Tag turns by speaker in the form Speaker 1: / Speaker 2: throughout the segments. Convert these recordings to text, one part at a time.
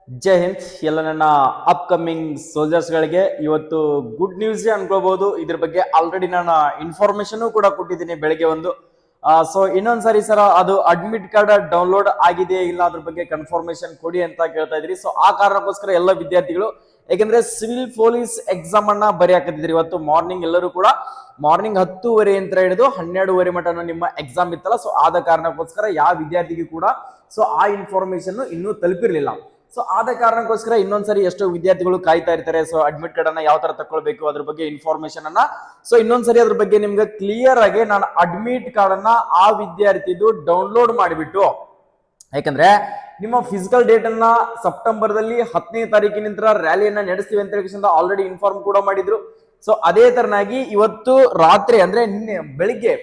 Speaker 1: ಜೈ ಹಿಂದ್. ಎಲ್ಲ ನನ್ನ ಅಪ್ಕಮಿಂಗ್ ಸೋಲ್ಜರ್ಸ್ಗಳಿಗೆ ಇವತ್ತು ಗುಡ್ ನ್ಯೂಸ್ ಅನ್ಕೋಬಹುದು. ಇದ್ರ ಬಗ್ಗೆ ಆಲ್ರೆಡಿ ನಾನು ಇನ್ಫಾರ್ಮೇಶನ್ ಕೂಡ ಕೊಟ್ಟಿದ್ದೀನಿ ಬೆಳಗ್ಗೆ ಒಂದು. ಸೊ ಇನ್ನೊಂದ್ಸರಿ ಸರ್ ಅದು ಅಡ್ಮಿಟ್ ಕಾರ್ಡ್ ಡೌನ್ಲೋಡ್ ಆಗಿದೆ ಇಲ್ಲ ಅದ್ರ ಬಗ್ಗೆ ಕನ್ಫರ್ಮೇಶನ್ ಕೊಡಿ ಅಂತ ಕೇಳ್ತಾ ಇದ್ರಿ. ಸೊ ಆ ಕಾರಣಕ್ಕೋಸ್ಕರ ಎಲ್ಲ ವಿದ್ಯಾರ್ಥಿಗಳು, ಯಾಕಂದ್ರೆ ಸಿವಿಲ್ ಪೊಲೀಸ್ ಎಕ್ಸಾಮ್ ಅನ್ನ ಬರೆಯಾಕತ್ತಿದ್ರಿ ಇವತ್ತು ಮಾರ್ನಿಂಗ್. ಎಲ್ಲರೂ ಕೂಡ ಮಾರ್ನಿಂಗ್ 10:30 ಅಂತ ಹಿಡಿದು 12:30 ಮಟನು ನಿಮ್ಮ ಎಕ್ಸಾಮ್ ಇತ್ತಲ್ಲ. ಸೊ ಆದ ಕಾರಣಕ್ಕೋಸ್ಕರ ಯಾವ ವಿದ್ಯಾರ್ಥಿಗೂ ಕೂಡ ಸೊ ಆ ಇನ್ಫಾರ್ಮೇಶನ್ ಇನ್ನೂ ತಲುಪಿರ್ಲಿಲ್ಲ. ಸೊ ಆದ ಕಾರಣಕ್ಕೋಸ್ಕರ ಇನ್ನೊಂದ್ಸರಿ ಎಷ್ಟೋ ವಿದ್ಯಾರ್ಥಿಗಳು ಕಾಯ್ತಾ ಇರ್ತಾರೆ. ಸೊ ಅಡ್ಮಿಟ್ ಕಾರ್ಡ್ ಅನ್ನ ಯಾವ ತರ ತಕೊಳ್ಬೇಕು ಅದ್ರ ಬಗ್ಗೆ ಇನ್ಫಾರ್ಮೇಶನ್ ಅನ್ನ ಸೊ ಇನ್ನೊಂದ್ಸರಿ ಅದ್ರ ಬಗ್ಗೆ ನಿಮ್ಗೆ ಕ್ಲಿಯರ್ ಆಗಿ ನಾನು ಅಡ್ಮಿಟ್ ಕಾರ್ಡ್ ಅನ್ನ ಆ ವಿದ್ಯಾರ್ಥಿದು ಡೌನ್ಲೋಡ್ ಮಾಡಿಬಿಟ್ಟು, ಯಾಕಂದ್ರೆ ನಿಮ್ಮ ಫಿಸಿಕಲ್ ಡೇಟ್ ಅನ್ನ ಸೆಪ್ಟೆಂಬರ್ದಲ್ಲಿ 10ನೇ ತಾರೀಕಿನಿಂದ ರ್ಯಾಲಿಯನ್ನ ನಡೆಸ್ತೀವಿ ಅಂತ ಹೇಳಿ ಆಲ್ರೆಡಿ ಇನ್ಫಾರ್ಮ್ ಕೂಡ ಮಾಡಿದ್ರು. ಸೊ ಅದೇ ತರನಾಗಿ ಇವತ್ತು ರಾತ್ರಿ ಅಂದ್ರೆ ನಿನ್ನೆ ಬೆಳಿಗ್ಗೆ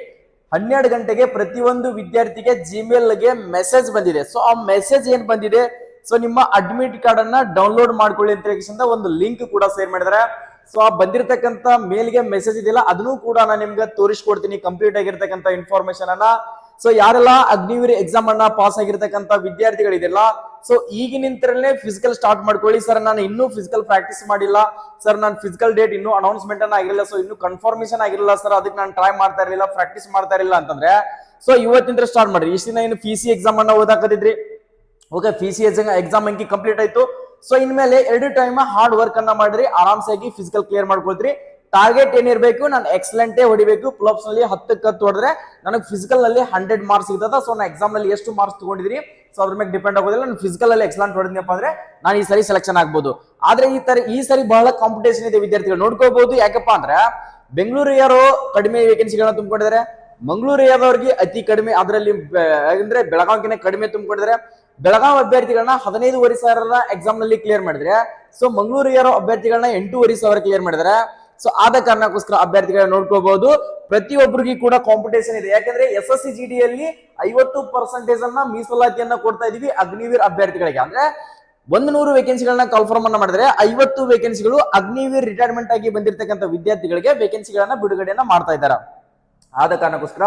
Speaker 1: 12 ಗಂಟೆಗೆ ಪ್ರತಿಯೊಂದು ವಿದ್ಯಾರ್ಥಿಗೆ ಜಿಮೇಲ್ಗೆ ಮೆಸೇಜ್ ಬಂದಿದೆ. ಸೊ ಆ ಮೆಸೇಜ್ ಏನ್ ಬಂದಿದೆ, ಸೊ ನಿಮ್ಮ ಅಡ್ಮಿಟ್ ಕಾರ್ಡ್ ಅನ್ನ ಡೌನ್ಲೋಡ್ ಮಾಡ್ಕೊಳ್ಳಿ ಅಂತ ಹೇಳಿ ಒಂದು ಲಿಂಕ್ ಕೂಡ ಶೇರ್ ಮಾಡಿದಾರೆ. ಸೊ ಆ ಬಂದಿರತಕ್ಕಂತ ಮೇಲ್ಗೆ ಮೆಸೇಜ್ ಇದೆಯಲ್ಲ ಅದನ್ನು ಕೂಡ ನಾನು ನಿಮ್ಗೆ ತೋರಿಸ್ಕೊಡ್ತೀನಿ ಕಂಪ್ಲೀಟ್ ಆಗಿರ್ತಕ್ಕಂಥ ಇನ್ಫಾರ್ಮೇಶನ್ ಅನ್ನ. ಸೊ ಯಾರೆಲ್ಲ ಅಗ್ನಿವೀರ್ ಎಕ್ಸಾಮ್ ಅನ್ನ ಪಾಸ್ ಆಗಿರ್ತಕ್ಕಂಥ ವಿದ್ಯಾರ್ಥಿಗಳಿದೆಲ್ಲ, ಸೊ ಈಗಿನಿಂದಲೇ ಫಿಸಿಕಲ್ ಸ್ಟಾರ್ಟ್ ಮಾಡ್ಕೊಳ್ಳಿ. ಸರ್ ನಾನು ಇನ್ನೂ ಫಿಸಿಕಲ್ ಪ್ರಾಕ್ಟೀಸ್ ಮಾಡಿಲ್ಲ ಸರ್, ನಾನು ಫಿಸಿಕಲ್ ಡೇಟ್ ಇನ್ನೂ ಅನೌನ್ಸ್ಮೆಂಟ್ ಅನ್ನ ಆಗಿರಲಿಲ್ಲ, ಸೊ ಇನ್ನೂ ಕನ್ಫರ್ಮೇಶನ್ ಆಗಿರಲಿಲ್ಲ ಸರ್, ಅದಕ್ಕೆ ನಾನು ಟ್ರೈ ಮಾಡ್ತಾ ಇರಲಿಲ್ಲ, ಪ್ರಾಕ್ಟೀಸ್ ಮಾಡ್ತಾ ಇರಲಿಲ್ಲ ಅಂತಂದ್ರೆ ಸೊ ಇವತ್ತಿಂದ ಸ್ಟಾರ್ಟ್ ಮಾಡ್ರಿ. ಇಷ್ಟಿನ ಇನ್ನು PC ಎಕ್ಸಾಮ್ ಅನ್ನ ಓದಾಕತಿದ್ರಿ. ಓಕೆ, PC ಎಕ್ಸಾಮ್ ಅಂಕಿ ಕಂಪ್ಲೀಟ್ ಆಯ್ತು. ಸೊ ಇನ್ಮೇಲೆ 2 ಟೈಮ್ ಹಾರ್ಡ್ ವರ್ಕ್ ಅನ್ನ ಮಾಡ್ರಿ, ಆರಾಮ್ಸಾಗಿ ಫಿಸಿಕಲ್ ಕ್ಲಿಯರ್ ಮಾಡ್ಕೊಳ್ತೀರಿ. ಟಾರ್ಗೆಟ್ ಏನಿರ್ಬೇಕು, ನಾನು ಎಕ್ಸಲೆಂಟ್ ಹೊಡಿಬೇಕು. ಪ್ಲಬ್ಸ್ ನಲ್ಲಿ 10ಕ್ಕೆ 10 ಹೊಡೆದ್ರೆ ನನಗೆ ಫಿಸಿಕಲ್ ನಲ್ಲಿ 100 ಮಾರ್ಕ್ಸ್ ಸಿಗ್ತದ. ಸೊ ನಾನು ಎಕ್ಸಾಮ್ ನಲ್ಲಿ ಎಷ್ಟು ಮಾರ್ಕ್ಸ್ ತಗೊಂಡಿದ್ರಿ ಸೊ ಅದ್ರ ಮೇಲೆ ಡಿಪೆಂಡ್ ಆಗೋದಿಲ್ಲ. ನಾನು ಫಿಸಿಕಲ್ ಅಲ್ಲಿ ಎಕ್ಸಲೆಂಟ್ ಹೊಡೆದ್ನಪ್ಪ ಅಂದ್ರೆ ನಾನು ಈ ಸರಿ ಸೆಲೆಕ್ಷನ್ ಆಗ್ಬೋದು. ಆದ್ರೆ ಈ ಸರಿ ಬಹಳ ಕಾಂಪಿಟೇಷನ್ ಇದೆ ವಿದ್ಯಾರ್ಥಿಗಳು, ನೋಡ್ಕೋಬಹುದು. ಯಾಕಪ್ಪ ಅಂದ್ರೆ ಬೆಂಗಳೂರು ಯಾರು ಕಡಿಮೆ ವೇಕೆನ್ಸಿಗಳನ್ನ ತುಂಬಿಕೊಂಡಿದ್ದಾರೆ, ಮಂಗಳೂರು ಯಾದವ್ರಿಗೆ ಅತಿ ಕಡಿಮೆ, ಅದರಲ್ಲಿ ಅಂದ್ರೆ ಬೆಳಗಾವಿಗೆ ಕಡಿಮೆ ತುಂಬಿಕೊಂಡಿದ್ದಾರೆ. ಬೆಳಗಾವಿ ಅಭ್ಯರ್ಥಿಗಳನ್ನ 15,500 ಎಕ್ಸಾಮ್ ನಲ್ಲಿ ಕ್ಲಿಯರ್ ಮಾಡಿದ್ರೆ, ಸೊ ಮಂಗಳೂರು ಯಾರೋ ಅಭ್ಯರ್ಥಿಗಳನ್ನ 8,500 ಕ್ಲಿಯರ್ ಮಾಡಿದ್ದಾರೆ. ಸೊ ಆದ ಕಾರಣಕ್ಕೋಸ್ಕರ ಅಭ್ಯರ್ಥಿಗಳನ್ನ ನೋಡ್ಕೋಬಹುದು. ಪ್ರತಿಯೊಬ್ಬರಿಗೂ ಕೂಡ ಕಾಂಪಿಟೇಷನ್ ಇದೆ. ಯಾಕಂದ್ರೆ SSC GD ಯಲ್ಲಿ 50% ಅನ್ನ ಮೀಸಲಾತಿಯನ್ನ ಕೊಡ್ತಾ ಇದೀವಿ ಅಗ್ನಿವೀರ್ ಅಭ್ಯರ್ಥಿಗಳಿಗೆ. ಅಂದ್ರೆ 100 ವೇಕೆನ್ಸಿಗಳನ್ನ ಕನ್ಫರ್ಮ್ ಅನ್ನ ಮಾಡಿದ್ರೆ 50 ವೇಕೆನ್ಸಿಗಳು ಅಗ್ನಿವೀರ್ ರಿಟೈರ್ಮೆಂಟ್ ಆಗಿ ಬಂದಿರತಕ್ಕಂಥ ವಿದ್ಯಾರ್ಥಿಗಳಿಗೆ ವೇಕೆನ್ಸಿಗಳನ್ನ ಬಿಡುಗಡೆಯನ್ನ ಮಾಡ್ತಾ ಇದ್ದಾರೆ. ಆದ ಕಾರಣಕ್ಕೋಸ್ಕರ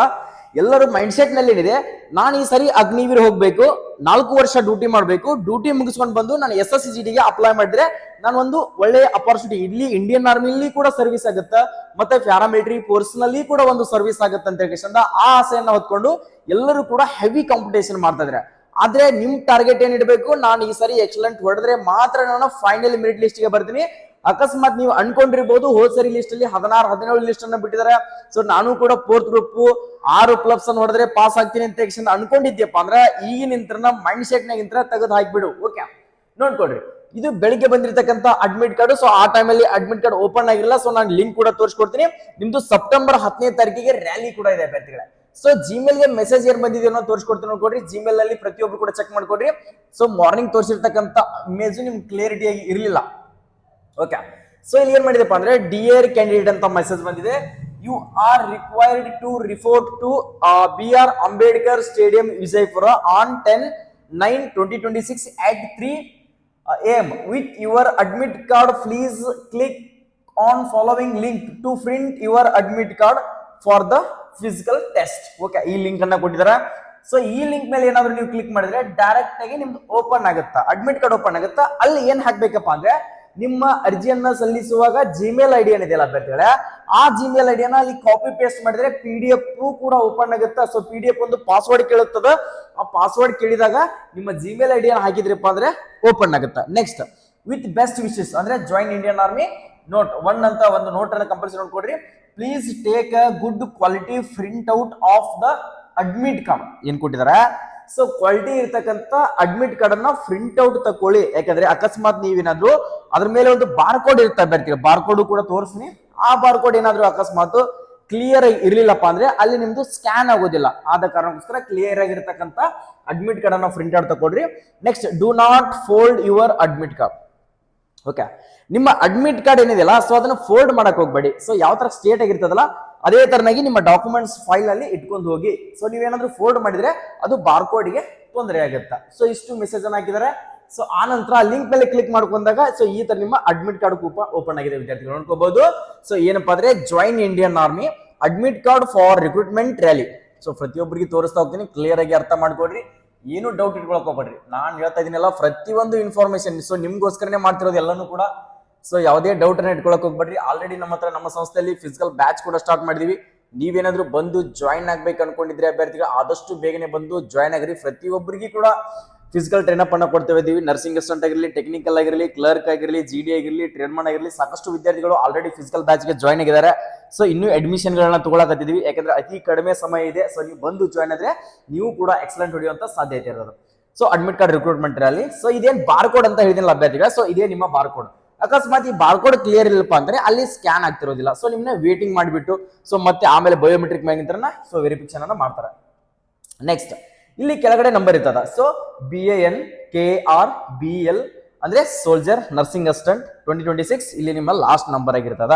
Speaker 1: ಎಲ್ಲರೂ ಮೈಂಡ್ ಸೆಟ್ ನಲ್ಲಿ ಏನಿದೆ, ನಾನು ಈ ಸರಿ ಅಗ್ನಿವೀರ್ ಹೋಗ್ಬೇಕು, 4 ವರ್ಷ ಡ್ಯೂಟಿ ಮಾಡಬೇಕು, ಡ್ಯೂಟಿ ಮುಗಿಸ್ಕೊಂಡು ಬಂದು ನಾನು SSC GD ಗೆ ಅಪ್ಲೈ ಮಾಡಿದ್ರೆ ನಾನು ಒಂದು ಒಳ್ಳೆ ಅಪಾರ್ಚುನಿಟಿ, ಇಲ್ಲಿ ಇಂಡಿಯನ್ ಆರ್ಮಿಲಿ ಕೂಡ ಸರ್ವಿಸ್ ಆಗುತ್ತೆ, ಮತ್ತೆ ಪ್ಯಾರಾಮಿಲಿಟರಿ ಫೋರ್ಸ್ ನಲ್ಲಿ ಕೂಡ ಒಂದು ಸರ್ವಿಸ್ ಆಗುತ್ತೆ ಅಂತ ಹೇಳಿ ಆ ಆಸೆಯನ್ನ ಹೊತ್ಕೊಂಡು ಎಲ್ಲರೂ ಕೂಡ ಹೆವಿ ಕಾಂಪಿಟೇಷನ್ ಮಾಡ್ತಾ ಇದ್ದಾರೆ. ಆದ್ರೆ ನಿಮ್ ಟಾರ್ಗೆಟ್ ಏನ್ ಇಡಬೇಕು, ನಾನು ಈ ಸರಿ ಎಕ್ಸಲೆಂಟ್ ಹೊಡೆದ್ರೆ ಮಾತ್ರ ನಾನು ಫೈನಲ್ ಮೆರಿಟ್ ಲಿಸ್ಟ್ ಗೆ ಬರ್ತೀನಿ. ಅಕಸ್ಮಾತ್ ನೀವು ಅನ್ಕೊಂಡಿರ್ಬೋದು ಹೋದ್ ಸರಿ ಲಿಸ್ಟ್ ಅಲ್ಲಿ 16-17 ಲಿಸ್ಟ್ ಅನ್ನ ಬಿಟ್ಟಿದ್ದಾರೆ, ಸೊ ನಾನು ಕೂಡ 4th ಗ್ರೂಪ್ 6 ಪ್ಲಸ್ ಅನ್ನು ಹೊಡೆದ್ರೆ ಪಾಸ್ ಆಗ್ತೀನಿ ಅಂತ ಅನ್ಕೊಂಡಿದ್ಯಪ್ಪ ಅಂದ್ರೆ ಈಗಿನ ಮೈಂಡ್ ಸೆಟ್ ನಾಗ ತೆಗೆದು ಹಾಕ್ಬಿಡು. ಓಕೆ, ನೋಡ್ಕೊಡ್ರಿ, ಇದು ಬೆಳಿಗ್ಗೆ ಬಂದಿರತಕ್ಕಂತ ಅಡ್ಮಿಟ್ ಕಾರ್ಡ್. ಸೊ ಆ ಟೈಮಲ್ಲಿ ಅಡ್ಮಿಟ್ ಕಾರ್ಡ್ ಓಪನ್ ಆಗಿಲ್ಲ. ಸೊ ನಾನು ಲಿಂಕ್ ಕೂಡ ತೋರಿಸ್ಕೊಡ್ತೀನಿ. ನಿಮ್ದು ಸೆಪ್ಟೆಂಬರ್ 10ನೇ ತಾರೀಕಿಗೆ ರ್ಯಾಲಿ ಕೂಡ ಇದೆ ಅಭ್ಯರ್ಥಿಗಳೇ. ಸೊ ಜಿಮೇಲ್ ಗೆ ಮೆಸೇಜ್ ಏನ್ ಬಂದಿದೆ ಅನ್ನೋ ತೋರಿಸ್ಕೊಡ್ತೀನಿ, ನೋಡ್ಕೊಡ್ರಿ. ಜಿಮೇಲ್ ನಲ್ಲಿ ಪ್ರತಿಯೊಬ್ರು ಕೂಡ ಚೆಕ್ ಮಾಡ್ಕೊಡ್ರಿ. ಸೊ ಮಾರ್ನಿಂಗ್ ತೋರಿಸಿರ್ತಕ್ಕಂಥ ಇಮೇಜ್ ನಿಮ್ಗೆ ಕ್ಲಿಯರಿಟಿ ಆಗಿ ಇರಲಿಲ್ಲ. ಓಕೆ, ಸೊ ಇಲ್ಲಿ ಏನ್ ಮಾಡಿದಪ್ಪ ಅಂದ್ರೆ ಡಿಯರ್ ಕ್ಯಾಂಡಿಡೇಟ್ ಅಂತ ಮೆಸೇಜ್ ಬಂದಿದೆ. You are required to report to BR Ambedkar stadium Vijayapura on 10/9/2026 at 3 AM with your admit card. Please click on following link to print your admit card for the physical test. Okay, ಈ link ಅನ್ನ ಕೊಟ್ಟಿದ್ದಾರೆ. So ಈ link ಮೇಲೆ ಏನಾದ್ರು ನೀವು click ಮಾಡಿದ್ರೆ direct ಆಗಿ ನಿಮ್ದು ಓಪನ್ ಆಗುತ್ತಾ, ಅಡ್ಮಿಟ್ ಕಾರ್ಡ್ ಓಪನ್ ಆಗುತ್ತಾ. ಅಲ್ಲಿ ಏನ್ ಹಾಕ್ಬೇಕಪ್ಪ ಅಂದ್ರೆ ನಿಮ್ಮ ಅರ್ಜಿಯನ್ನ ಸಲ್ಲಿಸುವಾಗ ಜಿಮೇಲ್ ID ಏನಿದೆಯಲ್ಲ ಅಭ್ಯರ್ಥಿಗಳೇ, ಆ ಜಿಮೇಲ್ ಐಡಿಯನ್ನ ಅಲ್ಲಿ ಕಾಪಿ ಪೇಸ್ಟ್ ಮಾಡಿದ್ರೆ PDF ಕೂಡ ಓಪನ್ ಆಗುತ್ತೆ. ಸೊ PDF ಒಂದು ಪಾಸ್ವರ್ಡ್ ಕೇಳುತ್ತದೆ. ಆ ಪಾಸ್ವರ್ಡ್ ಕೇಳಿದಾಗ ನಿಮ್ಮ ಜಿಮೇಲ್ ID ಅನ್ನ ಹಾಕಿದ್ರಪ್ಪ ಅಂದ್ರೆ ಓಪನ್ ಆಗುತ್ತೆ. ನೆಕ್ಸ್ಟ್, ವಿತ್ ಬೆಸ್ಟ್ ವಿಶಸ್ ಅಂದ್ರೆ ಜಾಯಿನ್ ಇಂಡಿಯನ್ ಆರ್ಮಿ ನೋಟ್ 1 ಅಂತ ಒಂದು ನೋಟ್ ಅನ್ನ ಕಂಪಲ್ಸರಿ ನೋಡ್ಕೊಡ್ರಿ. Please take a good quality print out of the admit card ಏನ್ ಕೊಟ್ಟಿದ್ದಾರೆ. ಸೊ ಕ್ವಾಲಿಟಿ ಇರ್ತಕ್ಕಂಥ ಅಡ್ಮಿಟ್ ಕಾರ್ಡ್ ಅನ್ನ ಪ್ರಿಂಟ್ ಔಟ್ ತಕೊಳ್ಳಿ. ಯಾಕಂದ್ರೆ ಅಕಸ್ಮಾತ್ ನೀವೇನಾದ್ರು ಅದ್ರ ಮೇಲೆ ಒಂದು ಬಾರ್ಕೋಡ್ ಇರುತ್ತೆ ಅಭ್ಯರ್ಥಿಗಳು, ಬಾರ್ಕೋಡ್ ಕೂಡ ತೋರಿಸ್ತೀನಿ. ಆ ಬಾರ್ಕೋಡ್ ಏನಾದ್ರು ಅಕಸ್ಮಾತ್ ಕ್ಲಿಯರ್ ಆಗಿ ಇರ್ಲಿಲ್ಲಪ್ಪ ಅಂದ್ರೆ ಅಲ್ಲಿ ನಿಮ್ದು ಸ್ಕ್ಯಾನ್ ಆಗೋದಿಲ್ಲ. ಆದ ಕಾರಣಕ್ಕೋಸ್ಕರ ಕ್ಲಿಯರ್ ಆಗಿರ್ತಕ್ಕಂಥ ಅಡ್ಮಿಟ್ ಕಾರ್ಡ್ ಅನ್ನ ಪ್ರಿಂಟ್ ಔಟ್ ತಗೊಳ್ರಿ. Next, do not fold your admit card. Okay, ನಿಮ್ಮ ಅಡ್ಮಿಟ್ ಕಾರ್ಡ್ ಏನಿದೆಯಲ್ಲ ಸೊ ಅದನ್ನ ಫೋಲ್ಡ್ ಮಾಡಕ್ ಹೋಗ್ಬೇಡಿ. ಸೊ ಯಾವ ತರ ಸ್ಟೇಟ್ ಆಗಿರ್ತದಲ್ಲ ಅದೇ ತರನಾಗಿ ನಿಮ್ಮ ಡಾಕ್ಯುಮೆಂಟ್ಸ್ ಫೈಲ್ ಅಲ್ಲಿ ಇಟ್ಕೊಂಡು ಹೋಗಿ. ಸೊ ನೀವೇನಾದ್ರೂ ಫೋಲ್ಡ್ ಮಾಡಿದ್ರೆ ಅದು ಬಾರ್ಕೋಡ್ಗೆ ತೊಂದರೆ ಆಗುತ್ತೆ. ಸೊ ಇಷ್ಟು ಮೆಸೇಜ್ ಅನ್ನ ಹಾಕಿದ್ದಾರೆ. ಸೊ ಆ ನಂತರ ಲಿಂಕ್ ಮೇಲೆ ಕ್ಲಿಕ್ ಮಾಡ್ಕೊಂಡಾಗ ಸೊ ಈ ತರ ನಿಮ್ಮ ಅಡ್ಮಿಟ್ ಕಾರ್ಡ್ ಓಪನ್ ಆಗಿದೆ ವಿದ್ಯಾರ್ಥಿಗಳು ನೋಡ್ಕೋಬಹುದು. ಸೊ ಏನಪ್ಪಾ ಅಂದ್ರೆ join Indian army admit card for recruitment rally. So ಪ್ರತಿಯೊಬ್ಬರಿಗೆ ತೋರಿಸ್ತಾ ಹೋಗ್ತೀನಿ, ಕ್ಲಿಯರ್ ಆಗಿ ಅರ್ಥ ಮಾಡ್ಕೊಡ್ರಿ. ಏನು ಡೌಟ್ ಇಟ್ಕೊಳಕ್ ಹೋಗ್ಬೇಡ್ರಿ. ನಾನು ಹೇಳ್ತಾ ಇದೀನಲ್ಲ ಪ್ರತಿಯೊಂದು ಇನ್ಫಾರ್ಮೇಶನ್ ಸೊ ನಿಮ್ಗೋಸ್ಕರನೇ ಮಾಡ್ತಿರೋದು ಎಲ್ಲಾನು ಕೂಡ. ಸೊ ಯಾವುದೇ ಡೌಟ್ ಅನ್ನ ಇಟ್ಕೊಳಕ್ ಹೋಗ್ಬೇಡ್ರಿ. ಆಲ್ರೆಡಿ ನಮ್ಮ ಹತ್ರ ನಮ್ಮ ಸಂಸ್ಥೆಯಲ್ಲಿ ಫಿಸಿಕಲ್ ಬ್ಯಾಚ್ ಕೂಡ ಸ್ಟಾರ್ಟ್ ಮಾಡಿದೀವಿ. ನೀವೇನಾದ್ರೂ ಬಂದು ಜಾಯಿನ್ ಆಗ್ಬೇಕು ಅನ್ಕೊಂಡಿದ್ರೆ ಅಭ್ಯರ್ಥಿಗಳು ಆದಷ್ಟು ಬೇಗನೆ ಬಂದು ಜಾಯಿನ್ ಆಗಿರಿ. ಪ್ರತಿಯೊಬ್ಬರಿಗೂ ಕೂಡ ಫಿಸಿಕಲ್ ಟ್ರೈನ್ ಅಪ್ ಅನ್ನ ಕೊಡ್ತಾ ಇದೀವಿ. ನರ್ಸಿಂಗ್ ಅಸಿಸ್ಟೆಂಟ್ ಆಗಿರಲಿ, ಟೆಕ್ನಿಕಲ್ ಆಗಿರಲಿ, ಕ್ಲರ್ಕ್ ಆಗಿರಲಿ, GD ಆಗಿರಲಿ, ಟ್ರೇಡ್ಮನ್ ಆಗಿರಲಿ, ಸಾಕಷ್ಟು ವಿದ್ಯಾರ್ಥಿಗಳು ಆಲ್ರೆಡಿ ಫಿಸಿಕಲ್ ಬ್ಯಾಚ್ ಗೆ ಜಾಯಿನ್ ಆಗಿದ್ದಾರೆ. ಸೊ ಇನ್ನೂ ಅಡ್ಮಿಷನ್ ಗಳನ್ನ ತಗೊಳಕತ್ತಿದೀವಿ, ಯಾಕಂದ್ರೆ ಅತಿ ಕಡಿಮೆ ಸಮಯ ಇದೆ. ಸೊ ನೀವು ಬಂದು ಜಾಯಿನ್ ಆದ್ರೆ ನೀವು ಕೂಡ ಎಕ್ಸಲೆಂಟ್ ಹೊಡೆಯುವಂತ ಸಾಧ್ಯತೆ ಇರೋದು. ಸೊ ಅಡ್ಮಿಟ್ ಕಾರ್ಡ್ ರಿಕ್ರೂಟ್ಮೆಂಟ್ ಅಲ್ಲಿ ಸೊ ಇದೇನ್ ಬಾರ್ಕೋಡ್ ಅಂತ ಹೇಳಿದಿಲ್ಲ ಅಭ್ಯರ್ಥಿಗಳ, ಸೊ ಇದೇ ನಿಮ್ಮ ಬಾರ್ಕೋಡ್. ಅಕಸ್ಮಾತ್ ಈ ಬಾರ್ಕೋಡ್ ಕ್ಲಿಯರ್ ಇಲ್ಲಪ್ಪ ಅಂದ್ರೆ ಅಲ್ಲಿ ಸ್ಕ್ಯಾನ್ ಆಗ್ತಿರೋದಿಲ್ಲ. ಸೊ ನಿಮ್ನ ವೇಟಿಂಗ್ ಮಾಡಿಬಿಟ್ಟು ಸೊ ಮತ್ತೆ ಆಮೇಲೆ ಬಯೋಮೆಟ್ರಿಕ್ ಮ್ಯಾಗಿಂತ್ರನ ಸೊ ವೆರಿಫಿಕೇಶನ್ ಅನ್ನ ಮಾಡ್ತಾರೆ. ನೆಕ್ಸ್ಟ್ ಇಲ್ಲಿ ಕೆಳಗಡೆ ನಂಬರ್ ಇರ್ತದ. ಸೊ BANKRBL ಅಂದ್ರೆ ಸೋಲ್ಜರ್ ನರ್ಸಿಂಗ್ ಅಸಿಸ್ಟೆಂಟ್ 2026 ಇಲ್ಲಿ ನಿಮ್ಮ ಲಾಸ್ಟ್ ನಂಬರ್ ಆಗಿರ್ತದ.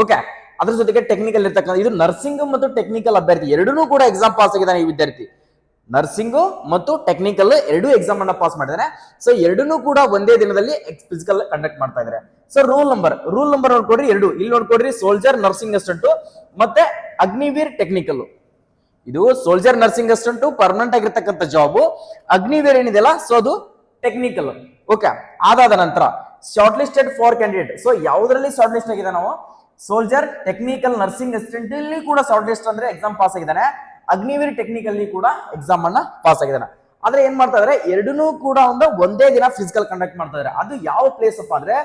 Speaker 1: ಓಕೆ, ಅದ್ರ ಜೊತೆಗೆ ಟೆಕ್ನಿಕಲ್ ಇರ್ತಕ್ಕಂಥ ಇದು ನರ್ಸಿಂಗ್ ಮತ್ತು ಟೆಕ್ನಿಕಲ್ ಅಭ್ಯರ್ಥಿ ಎರಡನ್ನೂ ಕೂಡ ಎಕ್ಸಾಮ್ ಪಾಸ್ ಆಗಿದ್ದಾನೆ ಈ ವಿದ್ಯಾರ್ಥಿ. ನರ್ಸಿಂಗ್ ಮತ್ತು ಟೆಕ್ನಿಕಲ್ ಎರಡೂ ಎಕ್ಸಾಮ್ ಅನ್ನ ಪಾಸ್ ಮಾಡಿದಾನೆ. ಸೊ ಎರಡನ್ನೂ ಕೂಡ ಒಂದೇ ದಿನದಲ್ಲಿ ಫಿಸಿಕಲ್ ಕಂಡಕ್ಟ್ ಮಾಡ್ತಾ ಇದ್ದಾರೆ. ಸೊ ರೂಲ್ ನಂಬರ್ ನೋಡ್ಕೊಡ್ರಿ ಎರಡು. ಇಲ್ಲಿ ನೋಡ್ಕೊಡ್ರಿ ಸೋಲ್ಜರ್ ನರ್ಸಿಂಗ್ ಅಸಿಸ್ಟೆಂಟ್ ಮತ್ತೆ ಅಗ್ನಿವೀರ್ ಟೆಕ್ನಿಕಲ್. ಇದು ಸೋಲ್ಜರ್ ನರ್ಸಿಂಗ್ ಅಸಿಸ್ಟೆಂಟ್ ಪರ್ಮನೆಂಟ್ ಆಗಿರ್ತಕ್ಕಂಥ ಜಾಬ್. ಅಗ್ನಿವೀರ್ ಏನಿದೆಯಲ್ಲ ಸೊ ಅದು ಟೆಕ್ನಿಕಲ್. ಓಕೆ, ಅದಾದ ನಂತರ short listed for candidate. So ಯಾವ್ದ್ರಲ್ಲಿ ಶಾರ್ಟ್ ಲಿಸ್ಟ್ ಆಗಿದೆ ನಾವು ಸೋಲ್ಜರ್ ಟೆಕ್ನಿಕಲ್ ನರ್ಸಿಂಗ್ ಅಸಿಸ್ಟೆಂಟ್ ಇಲ್ಲಿ ಕೂಡ ಶಾರ್ಟ್ ಲಿಸ್ಟ್ ಅಂದ್ರೆ ಎಕ್ಸಾಮ್ ಪಾಸ್ ಆಗಿದ್ದಾನೆ. ಅಗ್ನಿವೀರ್ ಟೆಕ್ನಿಕಲ್ ಕೂಡ ಎಕ್ಸಾಮ್ ಅನ್ನ ಪಾಸ್ ಆಗಿದ್ದಾನೆ. ಆದ್ರೆ ಏನ್ ಮಾಡ್ತಾ ಇದಾರೆ ಎರಡನ್ನೂ ಕೂಡ ಒಂದೇ ದಿನ ಫಿಸಿಕಲ್ ಕಂಡಕ್ಟ್ ಮಾಡ್ತಾ ಇದಾರೆ. ಅದು ಯಾವ ಪ್ಲೇಸ್ ಅಪ್ಪ ಅಂದ್ರೆ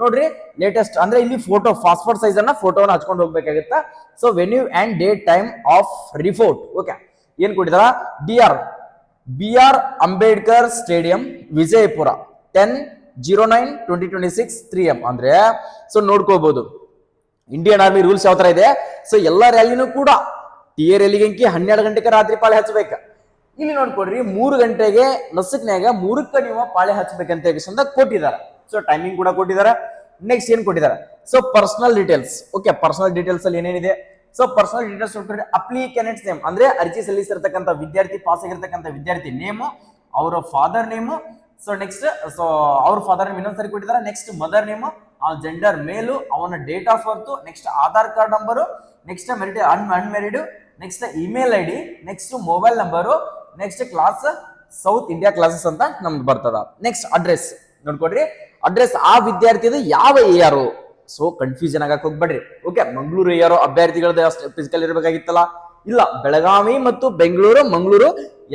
Speaker 1: ನೋಡ್ರಿ ಲೇಟೆಸ್ಟ್ ಅಂದ್ರೆ ಇಲ್ಲಿ ಫೋಟೋ ಪಾಸ್ಪೋರ್ಟ್ ಸೈಜ್ ಅನ್ನ ಫೋಟೋನ ಹಚ್ಕೊಂಡು ಹೋಗ್ಬೇಕಾಗಿತ್ತ. So venue and date time of report. Okay, ಏನ್ ಕೊಟ್ಟಿದಾರ BR Ambedkar stadium Vijayapura 10/09/2026 3 AM ಅಂದ್ರೆ ಸೊ ನೋಡ್ಕೋಬಹುದು ಇಂಡಿಯನ್ ಆರ್ಮಿ ರೂಲ್ಸ್ ಯಾವ ತರ ಇದೆ. ಸೊ ಎಲ್ಲಾ ರ್ಯಾಲಿನೂ ಕೂಡ TA ರ್ಯಾಲಿಗೆ 12 ಗಂಟೆಗೆ ರಾತ್ರಿ ಪಾಳೆ ಹಚ್ಚಬೇಕು. ಇಲ್ಲಿ ನೋಡ್ಕೊಡ್ರಿ 3 ಗಂಟೆಗೆ ನಸಕ್ನ್ಯಾಗ 3ಕ್ಕೆ ನೀವು ಪಾಳೆ ಹಚ್ಚಬೇಕಂತ ಕೊಟ್ಟಿದ್ದಾರೆ. ಸೊ ಟೈಮಿಂಗ್ ಕೂಡ ಕೊಟ್ಟಿದ್ದಾರೆ. ನೆಕ್ಸ್ಟ್ ಏನ್ ಕೊಟ್ಟಿದ್ದಾರೆ so personal details. Okay, personal details ಅಲ್ಲಿ ಏನೇನಿದೆ ಸೊ ಪರ್ಸನಲ್ ಡೀಟೇಲ್ಸ್ ನೋಡ್ರಿ ಅಪ್ಲಿಕೆಂಟ್ಸ್ ನೇಮ್ ಅಂದ್ರೆ ಅರ್ಜಿ ಸಲ್ಲಿಸಿರ್ತಕ್ಕಂಥ ವಿದ್ಯಾರ್ಥಿ ಪಾಸ್ ಆಗಿರ್ತಕ್ಕಂಥ ವಿದ್ಯಾರ್ಥಿ ನೇಮು, ಅವರ father name. So next so ಅವ್ರ ಫಾದರ್ ನೇಮ್ ಇನ್ನೊಂದ್ಸರಿ ಕೊಟ್ಟಿದ್ದಾರೆ. Next mother name, gender male, ಅವನ date of birth, next Aadhaar card number, next married unmarried, next email ID, next mobile number, next class south India classes ಅಂತ ನಮ್ಗೆ ಬರ್ತದ. Next address ನೋಡ್ಕೊಡ್ರಿ. Address ಆ ವಿದ್ಯಾರ್ಥಿದು ಯಾವ AR. ಸೊ ಕನ್ಫ್ಯೂಷನ್ ಆಗಕ್ಕೆ ಹೋಗ್ಬೇಡ್ರಿ. Okay, Mangaluru AR ಅಭ್ಯರ್ಥಿಗಳದ್ದು physical ಇರಬೇಕಾಗಿತ್ತಲ್ಲ, ಇಲ್ಲ ಬೆಳಗಾವಿ ಮತ್ತು ಬೆಂಗಳೂರು ಮಂಗಳೂರು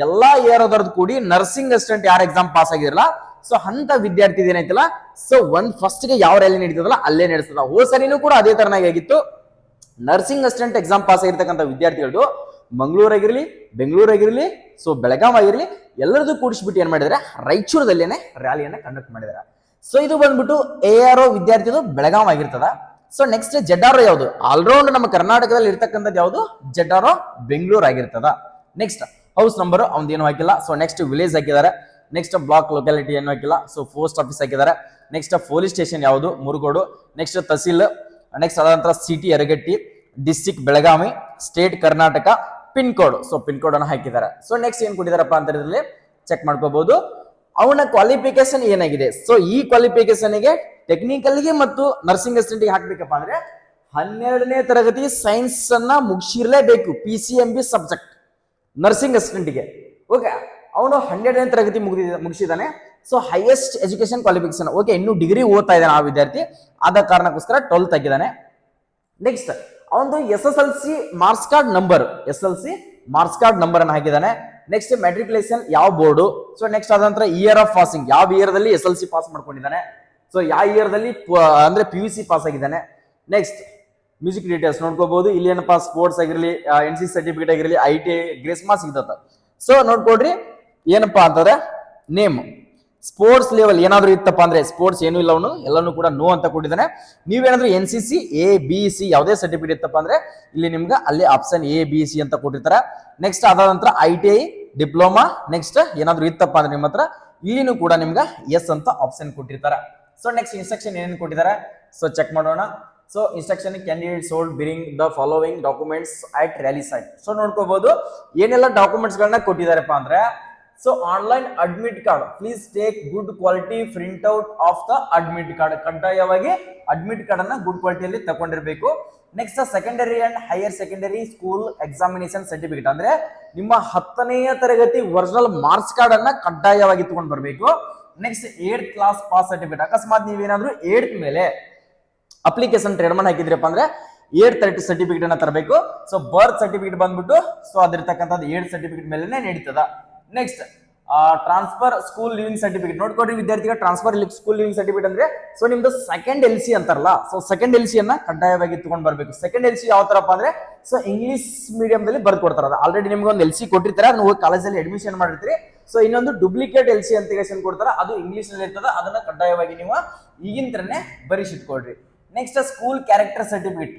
Speaker 1: ಎಲ್ಲಾ AR ಅದರದ್ದು ಕೂಡಿ ನರ್ಸಿಂಗ್ ಅಸಿಸ್ಟೆಂಟ್ ಯಾರು ಎಕ್ಸಾಮ್ ಪಾಸ್ ಆಗಿರಲ್ಲ ಸೊ ಅಂತ ವಿದ್ಯಾರ್ಥಿ ಏನೈತಲ್ಲ ಸೊ ಫಸ್ಟ್ ಗೆ ಯಾವ ರ್ಯಾಲಿ ನಡೀತದಲ್ಲ ಅಲ್ಲೇ ನಡೆಸ್ತದ. ಹೋದ ಸರಿನೂ ಕೂಡ ಅದೇ ತರನಾಗಿ ಆಗಿತ್ತು. ನರ್ಸಿಂಗ್ ಅಸಿಸ್ಟೆಂಟ್ ಎಕ್ಸಾಮ್ ಪಾಸ್ ಆಗಿರ್ತಕ್ಕಂಥ ವಿದ್ಯಾರ್ಥಿಗಳು ಮಂಗಳೂರಾಗಿರ್ಲಿ, ಬೆಂಗಳೂರಾಗಿರ್ಲಿ, ಸೊ ಬೆಳಗಾವಿ ಆಗಿರ್ಲಿ ಎಲ್ಲರದು ಕೂಡಿಸ್ಬಿಟ್ಟು ಏನ್ ಮಾಡಿದಾರೆ ರಾಯಚೂರದಲ್ಲೇನೆ ರ್ಯಾಲಿಯನ್ನ ಕಂಡಕ್ಟ್ ಮಾಡಿದಾರೆ. ಸೊ ಇದು ಬಂದ್ಬಿಟ್ಟು ARO ವಿದ್ಯಾರ್ಥಿಗಳು ಬೆಳಗಾವಿ ಆಗಿರ್ತದ. ಸೊ ನೆಕ್ಸ್ಟ್ ZRO ಯಾವುದು ಆಲ್ರೌಂಡ್ ನಮ್ಮ ಕರ್ನಾಟಕದಲ್ಲಿ ಇರ್ತಕ್ಕಂಥದ್ದು ಯಾವುದು ZRO ಬೆಂಗಳೂರು ಆಗಿರ್ತದ. ನೆಕ್ಸ್ಟ್ ಹೌಸ್ ನಂಬರ್ ಅವ್ದು ಏನು ಹಾಕಿಲ್ಲ. ಸೊ ನೆಕ್ಸ್ಟ್ ವಿಲೇಜ್ ಹಾಕಿದ್ದಾರೆ. ನೆಕ್ಸ್ಟ್ ಬ್ಲಾಕ್ ಲೊಕ್ಯಾಲಿಟಿ ಏನು ಹಾಕಿಲ್ಲ. ಸೊ ಪೋಸ್ಟ್ ಆಫೀಸ್ ಹಾಕಿದ್ದಾರೆ. ನೆಕ್ಸ್ಟ್ ಪೊಲೀಸ್ ಸ್ಟೇಷನ್ ಯಾವುದು ಮುರುಗೋಡು. ನೆಕ್ಸ್ಟ್ ತಹಸೀಲ್. ನೆಕ್ಸ್ಟ್ ಅದ ನಂತರ city Yaragatti, district Belagavi, state Karnataka, pin code. So pin code ಅನ್ನು ಹಾಕಿದ್ದಾರೆ. ಸೊ ನೆಕ್ಸ್ಟ್ ಏನ್ ಕೊಟ್ಟಿದಾರಪ್ಪ ಅಂತ ಇದರಲ್ಲಿ ಚೆಕ್ ಮಾಡ್ಕೋಬಹುದು ಅವನ ಕ್ವಾಲಿಫಿಕೇಶನ್ ಏನಾಗಿದೆ. ಸೊ ಈ ಕ್ವಾಲಿಫಿಕೇಶನ್ ಗೆ ಟೆಕ್ನಿಕಲ್ ಗೆ ಮತ್ತು ನರ್ಸಿಂಗ್ ಅಸಿಸ್ಟೆಂಟ್ ಗೆ ಹಾಕ್ಬೇಕಪ್ಪ ಅಂದ್ರೆ 12ನೇ ತರಗತಿ ಸೈನ್ಸ್ ಅನ್ನ ಮುಗಿಸಿರ್ಲೇಬೇಕು. PCMB ಸಬ್ಜೆಕ್ಟ್ ನರ್ಸಿಂಗ್ ಅಸಿಸ್ಟೆಂಟ್ ಗೆ. ಓಕೆ, ಅವನು 12ನೇ ತರಗತಿ ಮುಗಿಸಿದಾನೆ. So highest education qualification. Okay, ಇನ್ನು ಡಿಗ್ರಿ ಓದ್ತಾ ಇದ್ದಾನೆ ಆ ವಿದ್ಯಾರ್ಥಿ, ಆದ ಕಾರಣಕ್ಕೋಸ್ಕರ 12th ಆಗಿದ್ದಾನೆ. ನೆಕ್ಸ್ಟ್ ಅವನು SSLC marks card number, SSLC marks card number ಅನ್ನು ಹಾಕಿದ್ದಾನೆ. ನೆಕ್ಸ್ಟ್ ಮೆಟ್ರಿಕ್ಯುಲೇಷನ್ ಯಾವ ಬೋರ್ಡು. ಸೊ ನೆಕ್ಸ್ಟ್ ಆದ ನಂತರ ಇಯರ್ ಆಫ್ ಪಾಸಿಂಗ್ ಯಾವ ಇಯರ್ ದಲ್ಲಿ SSLC ಪಾಸ್ ಮಾಡ್ಕೊಂಡಿದ್ದಾನೆ. ಸೊ ಯಾವ ಇಯರ್ ದಲ್ಲಿ ಅಂದ್ರೆ PUC ಪಾಸ್ ಆಗಿದ್ದಾನೆ. ನೆಕ್ಸ್ಟ್ ಮ್ಯೂಸಿಕ್ ಡೀಟೇಲ್ಸ್ ನೋಡ್ಕೋಬಹುದು. ಇಲ್ಲಿ ಏನಪ್ಪಾ ಸ್ಪೋರ್ಟ್ಸ್ ಆಗಿರ್ಲಿ, NC ಸರ್ಟಿಫಿಕೇಟ್ ಆಗಿರ್ಲಿ, ITI ಗ್ರೇಸ್ ಮಾರ್ಕ್ಸ್ ಸಿಗ್ತದ. ಸೊ ನೋಡ್ಕೊಡ್ರಿ ಏನಪ್ಪಾ ಅಂತಂದ್ರೆ ನೇಮ್ ಸ್ಪೋರ್ಟ್ಸ್ ಲೆವೆಲ್ ಏನಾದ್ರು ಇತ್ತಪ್ಪ ಅಂದ್ರೆ ಸ್ಪೋರ್ಟ್ಸ್ ಏನೂ ಇಲ್ಲ, ಅವನು ಎಲ್ಲಾನು ಕೂಡ ನೋ ಅಂತ ಕೊಟ್ಟಿದ್ದಾನೆ. ನೀವೇನಾದ್ರೂ NCC A-B-C ಯಾವುದೇ ಸರ್ಟಿಫಿಕೇಟ್ ಇತ್ತಪ್ಪ ಅಂದ್ರೆ ಇಲ್ಲಿ ನಿಮ್ಗೆ ಅಲ್ಲಿ ಆಪ್ಷನ್ A-B-C ಅಂತ ಕೊಟ್ಟಿರ್ತಾರೆ. ನೆಕ್ಸ್ಟ್ ಅದಾದ ನಂತರ ITI ಡಿಪ್ಲೊಮಾ. ನೆಕ್ಸ್ಟ್ ಏನಾದ್ರು ಇತ್ತಪ್ಪ ಅಂದ್ರೆ ನಿಮ್ಮ ಹತ್ರ ಇಲ್ಲಿನೂ ಕೂಡ ನಿಮ್ಗೆ ಎಸ್ ಅಂತ ಆಪ್ಷನ್ ಕೊಟ್ಟಿರ್ತಾರೆ. ಸೊ ನೆಕ್ಸ್ಟ್ ಇನ್ಸ್ಟ್ರಕ್ಷನ್ ಏನೇನು ಕೊಟ್ಟಿದ್ದಾರೆ ಸೊ ಚೆಕ್ ಮಾಡೋಣ. So instruction candidate should bring the following documents at rally site. So ನೋಡ್ಕೋಬಹುದು ಏನೆಲ್ಲ ಡಾಕ್ಯುಮೆಂಟ್ಸ್ ಗಳನ್ನ ಕೊಟ್ಟಿದ್ದಾರಪ್ಪ ಅಂದ್ರೆ so online admit card, please take good quality print out of the admit card. ಕಡ್ಡಾಯವಾಗಿ admit card ಅನ್ನ good ಕ್ವಾಲಿಟಿಯಲ್ಲಿ ತಗೊಂಡಿರ್ಬೇಕು. Next secondary and higher secondary school examination certificate ಅಂದ್ರೆ ನಿಮ್ಮ 10ನೇ ತರಗತಿ ಒರಿಜಿನಲ್ ಮಾರ್ಕ್ಸ್ ಕಾರ್ಡ್ ಅನ್ನ ಕಡ್ಡಾಯವಾಗಿ ತಗೊಂಡ್ ಬರಬೇಕು. Next 8th class pass certificate, ಅಕಸ್ಮಾತ್ ನೀವೇನಾದ್ರೂ 8th ಮೇಲೆ ಅಪ್ಲಿಕೇಶನ್ ಟ್ರೇಡ್ಮನ್ ಹಾಕಿದ್ರಪ್ಪ ಅಂದ್ರೆ 8th ಸರ್ಟಿಫಿಕೇಟ್ ಅನ್ನ ತರಬೇಕು. ಸೊ ಬರ್ತ್ ಸರ್ಟಿಫಿಕೇಟ್ ಬಂದ್ಬಿಟ್ಟು ಸೊ ಅದಿರ್ತಕ್ಕಂಥದ್ದು 8th ಸರ್ಟಿಫಿಕೇಟ್ ಮೇಲೆ ನಡೀತದ. Next transfer school leaving certificate ನೋಡ್ಕೊಡ್ರಿ ವಿದ್ಯಾರ್ಥಿಗಳು, ಟ್ರಾನ್ಸ್ಫರ್ ಸ್ಕೂಲ್ ಲಿವಿಂಗ್ ಸರ್ಟಿಫಿಕೇಟ್ ಅಂದ್ರೆ ಸೊ ನಿಮ್ದು ಸೆಕೆಂಡ್ LC ಅಂತಾರಲ್ಲ, ಸೊ ಸೆಕೆಂಡ್ LC ಅನ್ನ ಕಡ್ಡಾಯವಾಗಿ ತಗೊಂಡ್ ಬರ್ಬೇಕು. ಸೆಕೆಂಡ್ LC ಯಾವ ತರಪ್ಪ ಅಂದ್ರೆ ಸೊ ಇಂಗ್ಲಿಷ್ ಮೀಡಿಯಂದಲ್ಲಿ ಬರ್ದು ಕೊಡ್ತಾರ. ಆಲ್ರೆಡಿ ನಿಮ್ಗೆ ಒಂದು LC ಕೊಟ್ಟಿರ್ತಾರೆ, ಅದನ್ನ ಹೋಗಿ ಕಾಲೇಜಲ್ಲಿ ಅಡ್ಮಿಷನ್ ಮಾಡಿರ್ತೀರಿ. ಸೊ ಇನ್ನೊಂದು ಡುಪ್ಲಿಕೇಟ್ LC ಅಂತ ಕೊಡ್ತಾರ, ಅದು ಇಂಗ್ಲಿಷ್ ನಲ್ಲಿ ಇರ್ತದ, ಅದನ್ನ ಕಡ್ಡಾಯವಾಗಿ ನೀವು ಈಗಿನ ತರನೇ ಬರಿಸಿಟ್ಕೊಳ್ರಿ. Next school character certificate,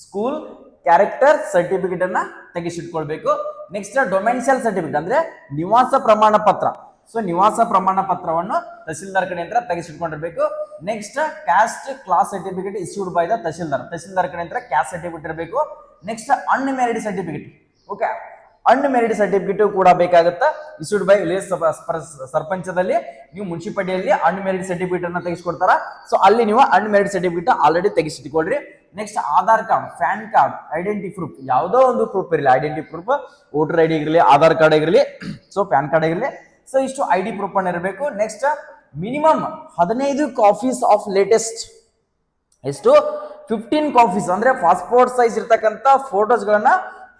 Speaker 1: school character certificate ಅನ್ನ ತೆಗೆಸಿಟ್ಕೊಳ್ಬೇಕು. ನೆಕ್ಸ್ಟ್ ಡೊಮೆನ್ಷಿಯಲ್ ಸರ್ಟಿಫಿಕೇಟ್ ಅಂದ್ರೆ ನಿವಾಸ ಪ್ರಮಾಣ ಪತ್ರ, ಸೊ ನಿವಾಸ ಪ್ರಮಾಣ ಪತ್ರವನ್ನು ತಹಸೀಲ್ದಾರ್ ಕಡೆಯಿಂದ ತೆಗೆಸಿಟ್ಕೊಂಡಿರ್ಬೇಕು. Next caste class certificate issued by the tahsildar ಕಡೆಯಿಂದ ಕ್ಯಾಸ್ಟ್ ಸರ್ಟಿಫಿಕೇಟ್ ಇರಬೇಕು. Next unmarried certificate, okay unmarried certificate ಕೂಡ ಬೇಕಾಗುತ್ತಾ, ಇಶ್ಯೂಡ್ ಬೈ ವಿಲೇಜ್ ಸರ್ಪಂಚದಲ್ಲಿ ನೀವು ಮುನ್ಸಿಪಾಲಿಟಿಯಲ್ಲಿ ಅನ್ಮ್ಯಾರಿಡ್ ಸರ್ಟಿಫಿಕೇಟ್ ಅನ್ನ ತೆಗೆಸ್ಕೊಡ್ತಾರ. ಸೊ ಅಲ್ಲಿ ನೀವು ಅನ್ಮ್ಯಾರಿಡ್ ಸರ್ಟಿಫಿಕೇಟ್ ಆಲ್ರೆಡಿ ತೆಗೆಸಿಟ್ಕೊಳ್ರಿ. Next Aadhaar card, PAN card, identity proof, ಯಾವುದೋ ಒಂದು ಪ್ರೂಫ್ ಇರಲಿ, ಐಡೆಂಟಿ ಪ್ರೂಫ್ ವೋಟರ್ ID ಇರಲಿ, ಆಧಾರ್ ಕಾರ್ಡ್ ಆಗಿರಲಿ, ಸೊ ಪ್ಯಾನ್ ಕಾರ್ಡ್ ಆಗಿರಲಿ, ಸೊ ಇಷ್ಟು ID ಪ್ರೂಫ್ ಅನ್ನ ಇರಬೇಕು. Next minimum 15 copies of latest, ಎಷ್ಟು 15 ಕಾಪೀಸ್ ಅಂದ್ರೆ ಪಾಸ್ಪೋರ್ಟ್ ಸೈಜ್ ಇರ್ತಕ್ಕಂಥ ಫೋಟೋಸ್ ಗಳನ್ನ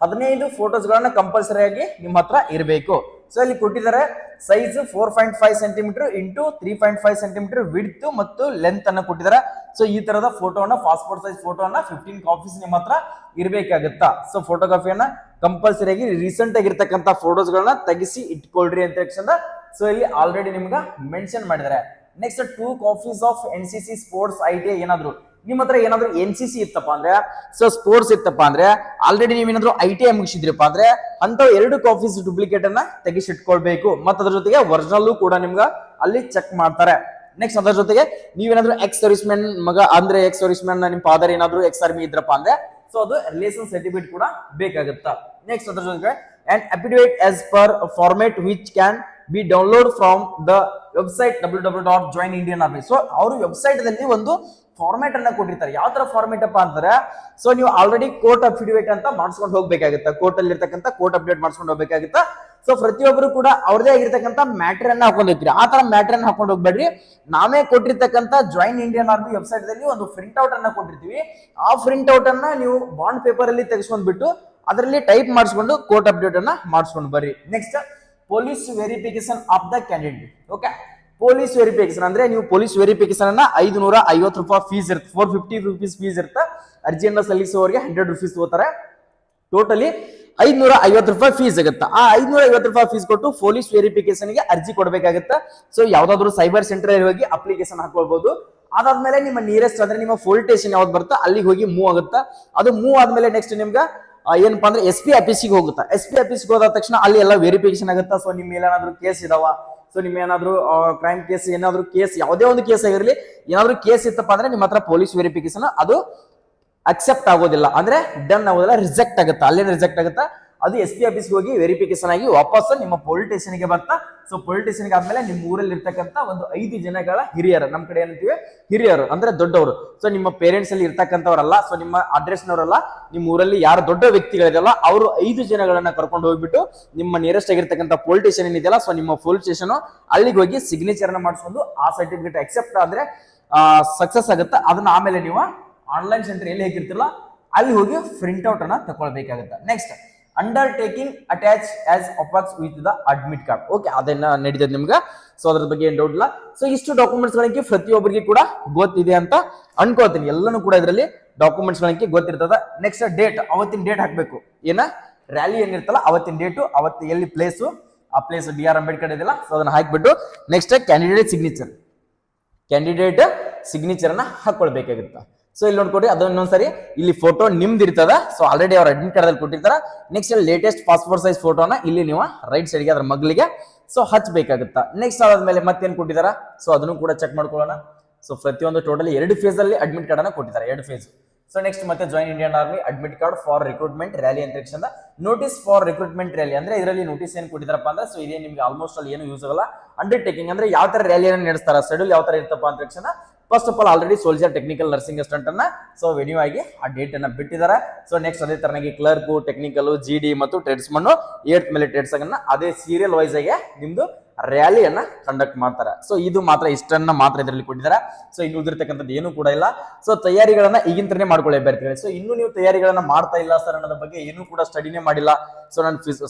Speaker 1: 15 ಫೋಟೋಸ್ ಗಳನ್ನ ಕಂಪಲ್ಸರಿ ಆಗಿ ನಿಮ್ಮ ಹತ್ರ ಇರಬೇಕು. ಸೊ ಇಲ್ಲಿ ಕೊಟ್ಟಿದ್ದಾರೆ size 4.5 centimetre into 3.5 centimetre width ಮತ್ತು ಲೆಂತ್ ಅನ್ನ ಕೊಟ್ಟಿದ್ದಾರೆ. ಸೊ ಈ ತರದ ಫೋಟೋನ ಪಾಸ್ಪೋರ್ಟ್ ಸೈಜ್ ಫೋಟೋನ 15 ಕಾಪೀಸ್ ನಿಮ್ಮ ಹತ್ರ ಇರಬೇಕಾಗುತ್ತಾ. ಸೊ ಫೋಟೋಗ್ರಫಿಯನ್ನ ಕಂಪಲ್ಸರಿ ಆಗಿ ರೀಸೆಂಟ್ ಆಗಿರ್ತಕ್ಕಂಥ ಫೋಟೋಸ್ ಗಳನ್ನ ತೆಗಿಸಿ ಇಟ್ಕೊಳ್ರಿ ಅಂತ ತಕ್ಷಣ ಸೊ ಇಲ್ಲಿ ಆಲ್ರೆಡಿ ನಿಮ್ಗೆ ಮೆನ್ಷನ್ ಮಾಡಿದ್ದಾರೆ. Next 2 copies of NCC sports ITI, ಏನಾದ್ರು ನಿಮ್ಮ ಹತ್ರ ಏನಾದ್ರು NCC ಇತ್ತಪ್ಪ ಅಂದ್ರೆ, ಸೊ ಸ್ಪೋರ್ಟ್ಸ್ ಇತ್ತಪ್ಪ ಅಂದ್ರೆ, ಆಲ್ರೆಡಿ ನೀವೇನಾದ್ರು ITI ಮುಗಿಸಿದ್ರಪ್ಪ ಅಂದ್ರೆ ಅಂತ 2 ಕಾಪೀಸ್ ಡುಪ್ಲಿಕೇಟ್ ಅನ್ನ ತೆಗಿಸಿಟ್ಕೊಳ್ಬೇಕು. ಮತ್ತೆ ಅದ್ರ ಜೊತೆಗೆ ಒರಿಜಿನಲ್ ಕೂಡ ನಿಮ್ಗೆ ಅಲ್ಲಿ ಚೆಕ್ ಮಾಡ್ತಾರೆ. ನೆಕ್ಸ್ಟ್ ಅದರ ಜೊತೆಗೆ ನೀವೇನಾದ್ರು ಎಕ್ಸ್ ಸರ್ವಿಸ್ ಮ್ಯಾನ್ ಮಗ ಅಂದ್ರೆ ಎಕ್ಸ್ ಸರ್ವಿಸ್ ಮ್ಯಾನ್ ನಿಮ್ ಫಾದರ್ ಏನಾದ್ರು ಎಕ್ಸ್ ಆರ್ಮಿ ಇದ್ರಪ್ಪ ಅಂದ್ರೆ ಸೊ ಅದು ರಿಲೇಷನ್ ಸರ್ಟಿಫಿಕೇಟ್ ಕೂಡ ಬೇಕಾಗುತ್ತಾ. ನೆಕ್ಸ್ಟ್ ಅದ್ರ ಜೊತೆಗೆ and affidavit as per format which can be download from the website www.joinindianarmy. So ಅವರು ವೆಬ್ಸೈಟ್ ದಲ್ಲಿ ಒಂದು ಫಾರ್ಮೆಟ್ ಅನ್ನ ಕೊಟ್ಟಿರ್ತಾರೆ. ಯಾವ ತರ ಫಾರ್ಮೆಟ್ ಅಪ್ಪ ಅಂತಾರೆ, ಸೊ ನೀವು ಆಲ್ರೆಡಿ ಕೋರ್ಟ್ ಅಫಿಡವಿಟ್ ಅಂತ ಮಾಡಿಸ್ಕೊಂಡು ಹೋಗ್ಬೇಕಾಗುತ್ತೆ, ಕೋರ್ಟ್ ಅಲ್ಲಿ ಇರ್ತಕ್ಕಂಥ ಕೋರ್ಟ್ ಅಪ್ಡೇಟ್ ಮಾಡ್ಸ್ಕೊಂಡು ಹೋಗ್ಬೇಕಾಗುತ್ತೆ. ಸೊ ಪ್ರತಿಯೊಬ್ಬರು ಕೂಡ ಅವ್ರದೇ ಆಗಿರ್ತಕ್ಕಂಥ ಮ್ಯಾಟರ್ ಅನ್ನ ಹಾಕೊಂಡು ಹೋಗ್ತೀರಿ. ಆ ತರ ಮ್ಯಾಟರ್ ಅನ್ನ ಹಾಕೊಂಡು ಹೋಗ್ಬೇಡ್ರಿ. ನಾವೇ ಕೊಟ್ಟಿರ್ತಕ್ಕಂಥ ಜಾಯಿನ್ ಇಂಡಿಯನ್ ಆರ್ಮಿ ವೆಬ್ಸೈಟ್ ದಲ್ಲಿ ಒಂದು ಪ್ರಿಂಟ್ ಔಟ್ ಅನ್ನ ಕೊಟ್ಟಿರ್ತೀವಿ. ಆ ಪ್ರಿಂಟ್ ಔಟ್ ಅನ್ನ ನೀವು ಬಾಂಡ್ ಪೇಪರ್ ಅಲ್ಲಿ ತೆಗೆಸ್ಕೊಂಡ್ಬಿಟ್ಟು ಅದರಲ್ಲಿ ಟೈಪ್ ಮಾಡಿಸ್ಕೊಂಡು ಕೋರ್ಟ್ ಅಪ್ಡೇಟ್ ಅನ್ನ ಮಾಡಿಸ್ಕೊಂಡು ಬರ್ರಿ. Next police verification of the candidate. Okay, police verification ಅಂದ್ರೆ ನೀವು ಪೊಲೀಸ್ ವೆರಿಫಿಕೇಶನ್ ಅನ್ನ 550 ರೂಪಾಯಿ ಫೀಸ್ ಇರುತ್ತೆ, 450 ರೂಪೀಸ್ ಫೀಸ್ ಇರುತ್ತೆ. ಅರ್ಜಿಯನ್ನ ಸಲ್ಲಿಸುವವರಿಗೆ 100 ರೂಪೀಸ್ ತಗೋತಾರೆ. ಟೋಟಲಿ 550 ರೂಪಾಯಿ ಫೀಸ್ ಆಗುತ್ತೆ. ಆ 550 ರೂಪಾಯಿ ಫೀಸ್ ಕೊಟ್ಟು ಪೊಲೀಸ್ ವೆರಿಫಿಕೇಶನ್ ಗೆ ಅರ್ಜಿ ಕೊಡಬೇಕಾಗುತ್ತೆ. ಸೊ ಯಾವ್ದಾದ್ರು ಸೈಬರ್ ಸೆಂಟರ್ ಅಲ್ಲಿ ಹೋಗಿ ಅಪ್ಲಿಕೇಶನ್ ಹಾಕೊಳ್ಬಹುದು. ಅದಾದ್ಮೇಲೆ ನಿಮ್ಮ ನಿಯರೆಸ್ಟ್ ಅಂದ್ರೆ ನಿಮ್ಮ ಪೊಲೀಸ್ ಸ್ಟೇಷನ್ ಯಾವ್ದು ಬರುತ್ತೆ ಅಲ್ಲಿಗೆ ಹೋಗಿ ಮೂವ್ ಆಗುತ್ತೆ. ಅದು ಮೂವ್ ಆದ್ಮೇಲೆ ನೆಕ್ಸ್ಟ್ ನಿಮ್ಗೆ ಏನಪ್ಪಾ ಅಂದ್ರೆ SP ಆಫೀಸಿಗೆ ಹೋಗುತ್ತೆ. SP ಆಫೀಸ್ಗೆ ಹೋದ ತಕ್ಷಣ ಅಲ್ಲಿ ಎಲ್ಲ ವೆರಿಫಿಕೇಶನ್ ಆಗುತ್ತೆ. ಸೊ ನಿಮ್ಮ ಮೇಲೆ ಏನಾದ್ರು ಕೇಸ್ ಇದಾವ, ಸೊ ನಿಮ್ಮ ಏನಾದ್ರು ಕ್ರೈಮ್ ಕೇಸ್, ಏನಾದ್ರು ಕೇಸ್, ಯಾವುದೇ ಒಂದು ಕೇಸ್ ಆಗಿರಲಿ, ಏನಾದ್ರು ಕೇಸ್ ಇತ್ತಪ್ಪ ಅಂದ್ರೆ ನಿಮ್ಮ ಹತ್ರ ಪೊಲೀಸ್ ವೆರಿಫಿಕೇಶನ್ ಅದು ಅಕ್ಸೆಪ್ಟ್ ಆಗೋದಿಲ್ಲ, ಅಂದ್ರೆ ಡನ್ ಆಗೋದಿಲ್ಲ, ರಿಜೆಕ್ಟ್ ಆಗುತ್ತೆ. ಅಲ್ಲೇನು ರಿಜೆಕ್ಟ್ ಆಗುತ್ತೆ, ಅದು SP ಆಫೀಸ್ಗೆ ಹೋಗಿ ವೆರಿಫಿಕೇಶನ್ ಆಗಿ ವಾಪಸ್ ನಿಮ್ಮ ಪೊಲೀಸ್ ಸ್ಟೇಷನ್ಗೆ ಬರ್ತಾ. ಸೊ ಪೊಲೀಸ್ ಸ್ಟೇಷನ್ಗೆ ಆದ್ಮೇಲೆ ನಿಮ್ಮ ಊರಲ್ಲಿ ಇರ್ತಕ್ಕಂಥ ಒಂದು 5 ಜನಗಳ ಹಿರಿಯರು, ನಮ್ಮ ಕಡೆ ಏನಂತೀವಿ ಹಿರಿಯರು ಅಂದ್ರೆ ದೊಡ್ಡವರು. ಸೊ ನಿಮ್ಮ ಪೇರೆಂಟ್ಸ್ ಅಲ್ಲಿ ಇರ್ತಕ್ಕಂಥವ್ರಲ್ಲ, ಸೊ ನಿಮ್ಮ ಅಡ್ರೆಸ್ನವರಲ್ಲ, ನಿಮ್ಮ ಊರಲ್ಲಿ ಯಾರು ದೊಡ್ಡ ವ್ಯಕ್ತಿಗಳಿದೆಯಲ್ಲ ಅವರು 5 ಜನಗಳನ್ನ ಕರ್ಕೊಂಡು ಹೋಗ್ಬಿಟ್ಟು ನಿಮ್ಮ ನಿಯರೆಸ್ಟ್ ಆಗಿರ್ತಕ್ಕಂಥ ಪೊಲೀಸ್ ಸ್ಟೇಷನ್ ಏನಿದೆಯಲ್ಲ, ಸೊ ನಿಮ್ಮ ಪೊಲೀಸ್ ಸ್ಟೇಷನ್ ಅಲ್ಲಿಗೆ ಹೋಗಿ ಸಿಗ್ನೇಚರ್ ಅನ್ನ ಮಾಡಿಸ್ಕೊಂಡು ಆ ಸರ್ಟಿಫಿಕೇಟ್ ಅಕ್ಸೆಪ್ಟ್ ಆದ್ರೆ ಸಕ್ಸಸ್ ಆಗುತ್ತೆ. ಅದನ್ನ ಆಮೇಲೆ ನೀವು ಆನ್ಲೈನ್ ಸೆಂಟರ್ ಎಲ್ಲಿ ಹೇಗಿರ್ತಿರಲ್ಲ ಅಲ್ಲಿ ಹೋಗಿ ಪ್ರಿಂಟ್ ಔಟ್ ಅನ್ನ ತಗೊಳ್ಬೇಕಾಗುತ್ತೆ. ನೆಕ್ಸ್ಟ್ ಅಂಡರ್ಟೇಕಿಂಗ್ ಅಟ್ಯಾಚ್ ಆಸ್ ಅಪಾಕ್ಸ್ with the admit card. Okay, ಅದನ್ನ ನಡೀತದೆ ನಿಮ್ಗೆ. ಸೊ ಅದ್ರ ಬಗ್ಗೆ ಏನ್ ಡೌಟ್ ಇಲ್ಲ. ಸೊ ಇಷ್ಟು ಡಾಕ್ಯುಮೆಂಟ್ಸ್ ಗಳಿಗೆ ಪ್ರತಿಯೊಬ್ಬರಿಗೆ ಕೂಡ ಗೊತ್ತಿದೆ ಅಂತ ಅನ್ಕೋತೀನಿ. ಎಲ್ಲಾನು ಕೂಡ ಇದರಲ್ಲಿ ಡಾಕ್ಯುಮೆಂಟ್ಸ್ ಗಳಿಗೆ ಗೊತ್ತಿರ್ತದ. ನೆಕ್ಸ್ಟ್ ಡೇಟ್, ಅವತ್ತಿನ ಡೇಟ್ ಹಾಕ್ಬೇಕು. ಏನ ರ್ಯಾಲಿ ಏನಿರ್ತಲ್ಲ ಅವತ್ತಿನ ಡೇಟು, ಅವತ್ತು ಎಲ್ಲಿ ಪ್ಲೇಸು, ಆ ಪ್ಲೇಸ್ DR ಅಂಬೇಡ್ಕರ್ ಇದೆಯಲ್ಲ, ಸೊ ಅದನ್ನ ಹಾಕ್ಬಿಟ್ಟು ನೆಕ್ಸ್ಟ್ ಕ್ಯಾಂಡಿಡೇಟ್ ಸಿಗ್ನೇಚರ್ ಅನ್ನ ಹಾಕೊಳ್ಬೇಕಾಗುತ್ತೆ. ಸೊ ಇಲ್ಲಿ ನೋಡ್ಕೊಡ್ರಿ, ಅದನ್ನೊಂದ್ಸರಿ ಇಲ್ಲಿ ಫೋಟೋ ನಿಮ್ದು ಇರ್ತದ. ಸೊ ಆಲ್ರೆಡಿ ಅವ್ರ ಅಡ್ಮಿಟ್ ಕಾರ್ಡ್ ಅಲ್ಲಿ ಕೊಟ್ಟಿರ್ತಾರ. ನೆಕ್ಸ್ಟ್ ಲೇಟೆಸ್ಟ್ ಪಾಸ್ಪೋರ್ಟ್ ಸೈಜ್ ಫೋಟೋನ ಇಲ್ಲಿ ನೀವು ರೈಟ್ ಸೈಡ್ಗೆ ಅದ್ರ ಮಗ್ಲಿಗೆ ಸೊ ಹಚ್ಬೇಕಾಗುತ್ತಾ. ನೆಕ್ಸ್ಟ್ ಅದಾದ್ಮೇಲೆ ಮತ್ತೇನ್ ಕೊಟ್ಟಿದಾರ, ಸೊ ಅದನ್ನು ಕೂಡ ಚೆಕ್ ಮಾಡ್ಕೊಳ್ಳೋಣ. ಸೊ ಪ್ರತಿಯೊಂದು ಟೋಟಲಿ 2 ಫೇಸ್ ಅಲ್ಲಿ ಅಡ್ಮಿಟ್ ಕಾರ್ಡ್ ಅನ್ನ ಕೊಟ್ಟಿದ್ದಾರೆ, 2 ಫೇಸ್. ಸೊ ನೆಕ್ಸ್ಟ್ ಮತ್ತೆ join Indian army admit card for recruitment rally ಅಂತ ತಕ್ಷಣ ನೋಟಿಸ್ ಫಾರ್ ರಿಕ್ರೂಟ್ಮೆಂಟ್ ರ್ಯಾಲಿ ಅಂದ್ರೆ ಇದರಲ್ಲಿ ನೋಟಿಸ್ ಏನ್ ಕೊಟ್ಟಿದಾರಪ್ಪ ಅಂದ್ರೆ, ಸೊ ಇದೇ ನಿಮ್ಗೆ ಆಲ್ಮೋಸ್ಟ್ ಅಲ್ಲಿ ಏನು ಯೂಸ್ ಆಗಲ್ಲ. ಅಂಡರ್ಟೇಕಿಂಗ್ ಅಂದ್ರೆ ಯಾವ ತರ ರ್ಯಾಲಿಯನ್ನು ನಡೆಸ್ತಾರ, ಶೆಡ್ಯೂಲ್ ಯಾವ ತರ ಇರ್ತಪ್ಪ ಅಂತ ತಕ್ಷಣ first of all already soldier technical nursing assistant ಅನ್ನ ಸೊ ವೆನ್ಯೂ ಆಗಿ ಆ ಡೇಟ್ ಅನ್ನ ಬಿಟ್ಟಿದ್ದಾರೆ. ಸೊ ನೆಕ್ಸ್ಟ್ ಅದೇ ತರನಾಗಿ ಕ್ಲರ್ಕ್, ಟೆಕ್ನಿಕಲ್, GD ಮತ್ತು ಟ್ರೇಡ್ಸ್ಮನ್ 8th ಮೇಲೆ ಟ್ರೇಡ್ಸ್ ಅನ್ನ ಅದೇ ಸೀರಿಯಲ್ ವೈಸ್ ಆಗಿ ನಿಮ್ದು ರ್ಯಾಲಿಯನ್ನ ಕಂಡಕ್ಟ್ ಮಾಡ್ತಾರೆ. ಸೊ ಇದು ಮಾತ್ರ ಇಷ್ಟನ್ನ ಮಾತ್ರ ಇದರಲ್ಲಿ ಕೊಟ್ಟಿದ್ದಾರೆ. ಸೊ ಇನ್ನು ಉಳಿದಿರ್ತಕ್ಕಂಥದ್ದು ಏನು ಕೂಡ ಇಲ್ಲ. ಸೊ ತಯಾರಿಗಳನ್ನ ಈಗಿಂತನೇ ಮಾಡ್ಕೊಳ್ಳಿ ಅಭ್ಯರ್ಥಿಗಳೇ. ಸೊ ಇನ್ನು ನೀವು ತಯಾರಿಗಳನ್ನ ಮಾಡ್ತಾ ಇಲ್ಲ ಸರ್ ಅನ್ನೋದ್ರ ಬಗ್ಗೆ ಏನು ಕೂಡ ಸ್ಟಡಿನೇ ಮಾಡಿಲ್ಲ, ಸೊ ನಾನು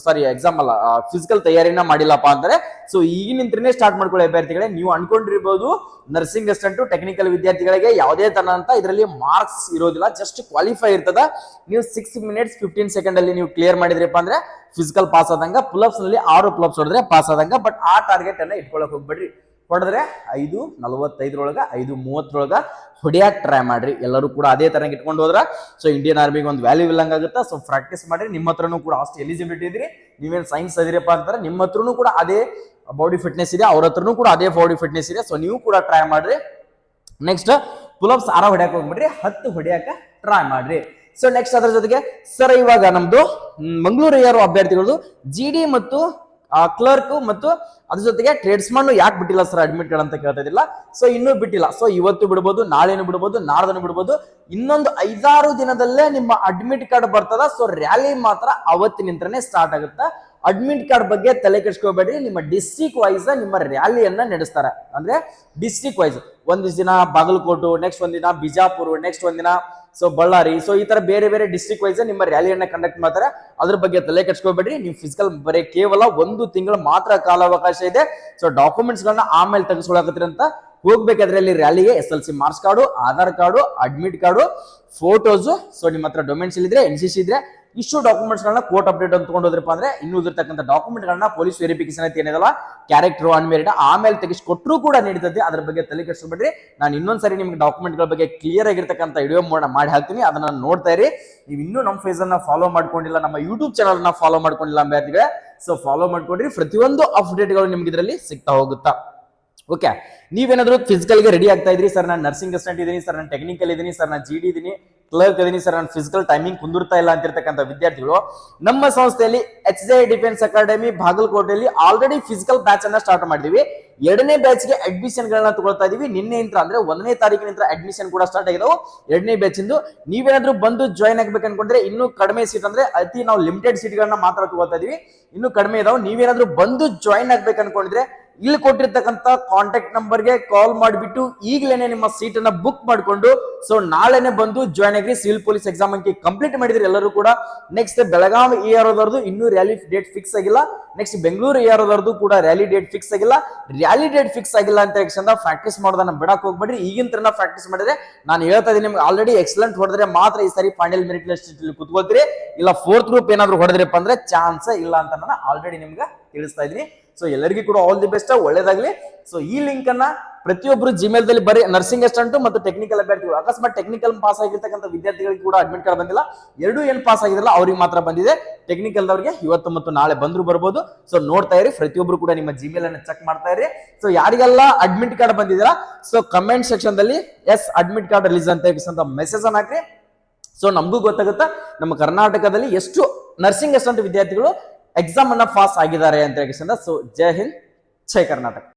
Speaker 1: ಎಕ್ಸಾಮ್ ಅಲ್ಲ ಫಿಸಿಕಲ್ ತಯಾರಿನ ಮಾಡಿಲ್ಲಪ್ಪ ಅಂದ್ರೆ ಸೊ ಈಗಿನಿಂತ್ರನೇ ಸ್ಟಾರ್ಟ್ ಮಾಡ್ಕೊಳ್ಳಿ ಅಭ್ಯರ್ಥಿಗಳೇ. ನೀವು ಅನ್ಕೊಂಡಿರ್ಬೋದು ನರ್ಸಿಂಗ್ ಅಸಿಸ್ಟೆಂಟ್ ಟೆಕ್ನಿಕಲ್ ವಿದ್ಯಾರ್ಥಿಗಳಿಗೆ ಯಾವುದೇ ತರ ಅಂತ ಇದರಲ್ಲಿ ಮಾರ್ಕ್ಸ್ ಇರೋದಿಲ್ಲ, ಜಸ್ಟ್ ಕ್ವಾಲಿಫೈ ಇರ್ತದ. ನೀವು 6 minutes 15 seconds ಅಲ್ಲಿ ನೀವು ಕ್ಲಿಯರ್ ಮಾಡಿದ್ರಪ್ಪ ಅಂದ್ರೆ ಫಿಸಿಕಲ್ ಪಾಸ್ ಆದಂಗ, ಪುಲ್ಅಪ್ಸ್ ನಲ್ಲಿ 6 ಪುಲ್ಅಪ್ಸ್ ಹೊಡೆದ್ರೆ ಪಾಸ್ ಆದಂಗ. ಬಟ್ ಆ ಟಾರ್ಗೆಟ್ ಅನ್ನ ಇಟ್ಕೊಳಕ್ ಹೋಗ್ಬೇಡ್ರಿ. ಹೊಡೆದ್ರೆ 5:45 5:30 ಹೊಡಿಯಾಕ್ ಟ್ರೈ ಮಾಡ್ರಿ. ಎಲ್ಲರೂ ಕೂಡ ಅದೇ ತರ ಇಟ್ಕೊಂಡು ಹೋದ್ರ ಸೊ ಇಂಡಿಯನ್ ಆರ್ಮಿಗೆ ಒಂದು ವ್ಯಾಲ್ಯೂ ಇಲ್ಲಂಗ ಆಗುತ್ತೆ. ಸೊ ಪ್ರಾಕ್ಟೀಸ್ ಮಾಡ್ರಿ. ನಿಮ್ಮ ಹತ್ರನೂ ಕೂಡ ಅಷ್ಟು ಎಲಿಜಿಬಿಲಿಟಿ ಇದ್ರಿ, ನೀವೇನ್ ಸೈನ್ಸ್ ಅದಿರಪ್ಪ ಅಂತಾರೆ ನಿಮ್ಮ ಹತ್ರನೂ ಕೂಡ ಅದೇ ಬಾಡಿ ಫಿಟ್ನೆಸ್ ಇದೆ, ಅವ್ರ ಹತ್ರನೂ ಕೂಡ ಅದೇ ಬಾಡಿ ಫಿಟ್ನೆಸ್ ಇದೆ. ಸೊ ನೀವು ಕೂಡ ಟ್ರೈ ಮಾಡ್ರಿ. ನೆಕ್ಸ್ಟ್ ಪುಲ್ಅಪ್ಸ್ 6 ಹೊಡ್ಯಾಕ ಹೋಗ್ಬಿಡ್ರಿ, 10 ಹೊಡ್ಯಾಕ ಟ್ರೈ ಮಾಡ್ರಿ. ಸೊ ನೆಕ್ಸ್ಟ್ ಅದರ ಜೊತೆಗೆ ಸರ್ ಇವಾಗ ನಮ್ದು ಮಂಗಳೂರು ಯಾರು ಅಭ್ಯರ್ಥಿಗಳು GD ಮತ್ತು ಕ್ಲರ್ಕ್ ಮತ್ತು ಅದ್ರ ಜೊತೆಗೆ ಟ್ರೇಡ್ಸ್ಮನ್ ಯಾಕೆ ಬಿಟ್ಟಿಲ್ಲ ಸರ್ ಅಡ್ಮಿಟ್ ಕಾರ್ಡ್ ಅಂತ ಕೇಳ್ತಾ ಇದಿಲ್ಲ. ಸೊ ಇನ್ನೂ ಬಿಟ್ಟಿಲ್ಲ. ಸೊ ಇವತ್ತು ಬಿಡ್ಬೋದು, ನಾಳೆನು ಬಿಡ್ಬೋದು, ನಾಡ್ದನು ಬಿಡ್ಬೋದು. ಇನ್ನೊಂದು 5-6 ದಿನದಲ್ಲೇ ನಿಮ್ಮ ಅಡ್ಮಿಟ್ ಕಾರ್ಡ್ ಬರ್ತದ. ಸೊ ರ್ಯಾಲಿ ಮಾತ್ರ ಅವತ್ತಿನಿಂತ್ರನೇ ಸ್ಟಾರ್ಟ್ ಆಗುತ್ತೆ. ಅಡ್ಮಿಟ್ ಕಾರ್ಡ್ ಬಗ್ಗೆ ತಲೆ ಕೆಡಿಸ್ಕೋಬೇಡ್ರಿ. ನಿಮ್ಮ ಡಿಸ್ಟ್ರಿಕ್ಟ್ ವೈಸ್ ನಿಮ್ಮ ರ್ಯಾಲಿಯನ್ನ ನಡೆಸ್ತಾರೆ. ಅಂದ್ರೆ ಡಿಸ್ಟ್ರಿಕ್ಟ್ ವೈಸ್ ಒಂದಿಷ್ಟು ದಿನ ಬಾಗಲಕೋಟು, ನೆಕ್ಸ್ಟ್ ಒಂದಿನ ಬಿಜಾಪುರ, ನೆಕ್ಸ್ಟ್ ಒಂದಿನ ಸೊ ಬಳ್ಳಾರಿ, ಸೊ ಈ ತರ ಬೇರೆ ಬೇರೆ ಡಿಸ್ಟ್ರಿಕ್ಟ್ ವೈಸ್ ನಿಮ್ಮ ರ್ಯಾಲಿಯನ್ನ ಕಂಡಕ್ಟ್ ಮಾಡ್ತಾರೆ. ಅದ್ರ ಬಗ್ಗೆ ತಲೆ ಕೆಡಿಸ್ಕೋಬೇಡ್ರಿ. ನೀವು ಫಿಸಿಕಲ್ ಬರೀ ಕೇವಲ 1 ತಿಂಗಳು ಮಾತ್ರ ಕಾಲಾವಕಾಶ ಇದೆ. ಸೊ ಡಾಕ್ಯುಮೆಂಟ್ಸ್ ಗಳನ್ನ ಆಮೇಲೆ ತೆಗೆಸ್ಕೊಳಕತ್ತೀರಿ ಅಂತ ಹೋಗ್ಬೇಕಾದ್ರೆ ಅಲ್ಲಿ ರ್ಯಾಲಿಗೆ SLC marks card, Aadhaar card, admit card, photos, so ನಿಮ್ಮ ಹತ್ರ ಡೊಮೆನ್ಸ್ ಇದ್ರೆ NCC ಇದ್ರೆ ಇಷ್ಟು ಡಾಕ್ಯುಮೆಂಟ್ಸ್ ಗಳನ್ನ ಕೋರ್ಟ್ ಅಪ್ಡೇಟ್ ಅಂತ ತಗೊಂಡೋದ್ರಪ್ಪ ಅಂದ್ರೆ ಇನ್ನೂ ಇರ್ತಕ್ಕಂಥ ಡಾಕ್ಯುಮೆಂಟ್ ಗಳನ್ನ ಪೊಲೀಸ್ ವೆರಿಫಿಕೇಶನ್ ಅಂತ ಏನಿದಲ್ಲ ಕ್ಯಾರೆಕ್ಟರ್ ಅನ್ಮೇರಿಡ್ ಆಮೇಲೆ ತೆಗೆಸ್ಕೊಟ್ರು ಕೂಡ ನೀಡ್ತದೆ. ಅದ್ರ ಬಗ್ಗೆ ತಲೆ ಕೆಡಿಸ್ಕೊಬೇಡ್ರಿ. ನಾನು ಇನ್ನೊಂದ್ಸರಿ ನಿಮ್ಗೆ ಡಾಕ್ಯುಮೆಂಟ್ ಗಳ ಬಗ್ಗೆ ಕ್ಲಿಯರ್ ಆಗಿರ್ತಕ್ಕಂಥ ವಿಡಿಯೋ ಮಾಡಿ ಹಾಕ್ತೀನಿ, ಅದನ್ನ ನೋಡ್ತಾ ಇರಿ. ನೀವು ಇನ್ನೂ ನಮ್ಮ ಫೇಸ್ ಅನ್ನ ಫಾಲೋ ಮಾಡ್ಕೊಂಡಿಲ್ಲ, ನಮ್ಮ ಯೂಟ್ಯೂಬ್ ಚಾನಲ್ ನ ಫಾಲೋ ಮಾಡ್ಕೊಂಡಿಲ್ಲ ಅಭ್ಯರ್ಥಿಗಳೇ, ಸೊ ಫಾಲೋ ಮಾಡ್ಕೊಂಡ್ರಿ. ಪ್ರತಿಯೊಂದು ಅಪ್ಡೇಟ್ ಗಳು ನಿಮ್ಗೆ ಇದರಲ್ಲಿ ಸಿಗ್ತಾ ಹೋಗುತ್ತಾ. ಓಕೆ, ನೀವೇನಾದ್ರೂ ಫಿಸಿಕಲ್ ಗೆ ರೆಡಿ ಆಗ್ತಾ ಇದ್ರಿ, ಸರ್ ನಾನು ನರ್ಸಿಂಗ್ ಅಸಿಸ್ಟೆಂಟ್ ಇದೀನಿ, ಸರ್ ನಾನು ಟೆಕ್ನಿಕಲ್ ಇದೀನಿ, ಸರ್ ನಾನು GD ಇದೀನಿ, ಕ್ಲರ್ಕ್ ಇದೀನಿ, ಸರ್ ನಾನು ಫಿಸಿಕಲ್ ಟೈಮಿಂಗ್ ಕುಂದಿರ್ತಾ ಇಲ್ಲ ಅಂತಿರ್ತಕ್ಕಂಥ ವಿದ್ಯಾರ್ಥಿಗಳು ನಮ್ಮ ಸಂಸ್ಥೆಯಲ್ಲಿ HJ ಡಿಫೆನ್ಸ್ ಅಕಾಡೆಮಿ ಬಾಗಲಕೋಟೆಯಲ್ಲಿ ಆಲ್ರೆಡಿ ಫಿಸಿಕಲ್ ಬ್ಯಾಚ್ ಅನ್ನ ಸ್ಟಾರ್ಟ್ ಮಾಡಿದೀವಿ. 2ನೇ ಬ್ಯಾಚ್ ಗೆ ಅಡ್ಮಿಷನ್ ಗಳನ್ನ ತಗೊಳ್ತಾ ಇದೀವಿ. ನಿನ್ನೆಯಿಂದ ಅಂದ್ರೆ 1ನೇ ತಾರೀಕಿನಿಂದ ಅಡ್ಮಿಷನ್ ಕೂಡ ಸ್ಟಾರ್ಟ್ ಆಗಿದಾವೆ 2ನೇ ಬ್ಯಾಚ್ ಇಂದು. ನೀವೇನಾದ್ರೂ ಬಂದು ಜಾಯ್ನ್ ಆಗ್ಬೇಕು ಅನ್ಕೊಂಡ್ರೆ ಇನ್ನೂ ಕಡಿಮೆ ಸೀಟ್ ಅಂದ್ರೆ ಅತಿ ನಾವು ಲಿಮಿಟೆಡ್ ಸೀಟ್ ಗಳನ್ನ ಮಾತ್ರ ತಗೊಳ್ತಾ ಇದೀವಿ, ಇನ್ನೂ ಕಡಿಮೆ ಇದಾವೆ. ನೀವೇನಾದ್ರೂ ಬಂದು ಜಾಯ್ನ್ ಆಗ್ಬೇಕು ಅನ್ಕೊಂಡ್ರೆ ಇಲ್ಲಿ ಕೊಟ್ಟಿರ್ತಕ್ಕಂಥ ಕಾಂಟ್ಯಾಕ್ಟ್ ನಂಬರ್ಗೆ ಕಾಲ್ ಮಾಡಿಬಿಟ್ಟು ಈಗಲೇನೆ ನಿಮ್ಮ ಸೀಟ್ ಅನ್ನ ಬುಕ್ ಮಾಡಿಕೊಂಡು ಸೊ ನಾಳೆನೆ ಬಂದು ಜಾಯ್ನ್ ಆಗ್ರಿ. ಸಿವಿಲ್ ಪೊಲೀಸ್ ಎಕ್ಸಾಮ್ ಅಂಕಿ ಕಂಪ್ಲೀಟ್ ಮಾಡಿದ್ರಿ ಎಲ್ಲರೂ ಕೂಡ. ನೆಕ್ಸ್ಟ್ ಬೆಳಗಾವಿ EROದವ್ರದ್ದು ಇನ್ನೂ ರ್ಯಾಲಿ ಡೇಟ್ ಫಿಕ್ಸ್ ಆಗಿಲ್ಲ. ನೆಕ್ಸ್ಟ್ ಬೆಂಗಳೂರು EROದವ್ರದ್ದು ಕೂಡ ರ್ಯಾಲಿ ಡೇಟ್ ಫಿಕ್ಸ್ ಆಗಿಲ್ಲ. ರ್ಯಾಲಿ ಡೇಟ್ ಫಿಕ್ಸ್ ಆಗಿಲ್ಲ ಅಂತ ತಕ್ಷಣ ಪ್ರಾಕ್ಟೀಸ್ ಮಾಡೋದನ್ನ ಬಿಡಕ್ ಹೋಗ್ಬೇಡ್ರಿ. ಈಗಿನ ತರ ಪ್ರಾಕ್ಟೀಸ್ ಮಾಡಿದ್ರೆ ನಾನು ಹೇಳ್ತಾ ಇದೀನಿ ನಿಮ್ಗೆ ಆಲ್ರೆಡಿ ಎಕ್ಸಲೆಂಟ್ ಹೊಡೆದ್ರೆ ಮಾತ್ರ ಈ ಸಾರಿ ಫೈನಲ್ ಮೆರಿಟ್ ಲಿಸ್ಟ್ ಕುತ್ಕೋತೀರಿ. ಇಲ್ಲ 4th ಗ್ರೂಪ್ ಏನಾದ್ರು ಹೊಡೆದ್ರಪ್ಪ ಅಂದ್ರೆ ಚಾನ್ಸ್ ಇಲ್ಲ ಅಂತ ನಾನು ಆಲ್ರೆಡಿ ನಿಮ್ಗೆ ತಿಳಿಸ್ತಾ ಇದೀನಿ. ಸೊ ಎಲ್ಲರಿಗೂ ಕೂಡ ಆಲ್ ದಿ ಬೆಸ್ಟ್, ಒಳ್ಳೇದಾಗ್ಲಿ. ಸೊ ಈ ಲಿಂಕ್ ಅನ್ನ ಪ್ರತಿಯೊಬ್ಬರು ಜಿಮೇಲ್ ದಲ್ಲಿ ಬರೀ ನರ್ಸಿಂಗ್ ಅಸಿಸ್ಟೆಂಟ್ ಮತ್ತು ಟೆಕ್ನಿಕಲ್ ಅಭ್ಯರ್ಥಿಗಳು, ಅಕಸ್ಮಾತ್ ಟೆಕ್ನಿಕಲ್ ಪಾಸ್ ಆಗಿರ್ತಕ್ಕಂಥ ವಿದ್ಯಾರ್ಥಿಗಳಿಗೆ ಕೂಡ ಅಡ್ಮಿಟ್ ಕಾರ್ಡ್ ಬಂದಿಲ್ಲ, ಎರಡೂ ಏನ್ ಪಾಸ್ ಆಗಿರಲ್ಲ ಅವ್ರಿಗೆ ಮಾತ್ರ ಬಂದಿದೆ. ಟೆಕ್ನಿಕಲ್ ದವರಿಗೆ ಇವತ್ತು ಮತ್ತು ನಾಳೆ ಬಂದ್ರು ಬರ್ಬೋದು. ಸೊ ನೋಡ್ತಾ ಇರಿ, ಪ್ರತಿಯೊಬ್ರು ಕೂಡ ನಿಮ್ಮ ಜಿಮೇಲ್ ಅನ್ನ ಚೆಕ್ ಮಾಡ್ತಾ ಇರಿ. ಸೊ ಯಾರಿಗೆಲ್ಲ ಅಡ್ಮಿಟ್ ಕಾರ್ಡ್ ಬಂದಿದ್ದೀರಾ ಸೊ ಕಮೆಂಟ್ ಸೆಕ್ಷನ್ ದಲ್ಲಿ ಎಸ್ ಅಡ್ಮಿಟ್ ಕಾರ್ಡ್ ರಿಲೀಸ್ ಅಂತ ಮೆಸೇಜ್ ಅನ್ನ ಹಾಕ್ರಿ. ಸೊ ನಮಗೂ ಗೊತ್ತಾಗುತ್ತಾ ನಮ್ಮ ಕರ್ನಾಟಕದಲ್ಲಿ ಎಷ್ಟು ನರ್ಸಿಂಗ್ ಅಸಿಸ್ಟೆಂಟ್ ವಿದ್ಯಾರ್ಥಿಗಳು ಎಕ್ಸಾಮ್ ಅನ್ನ ಪಾಸ್ ಆಗಿದ್ದಾರೆ ಅಂತ ಹೇಳಿ. ಸೊ ಜೈ ಹಿಂದ್, ಜೈ ಕರ್ನಾಟಕ.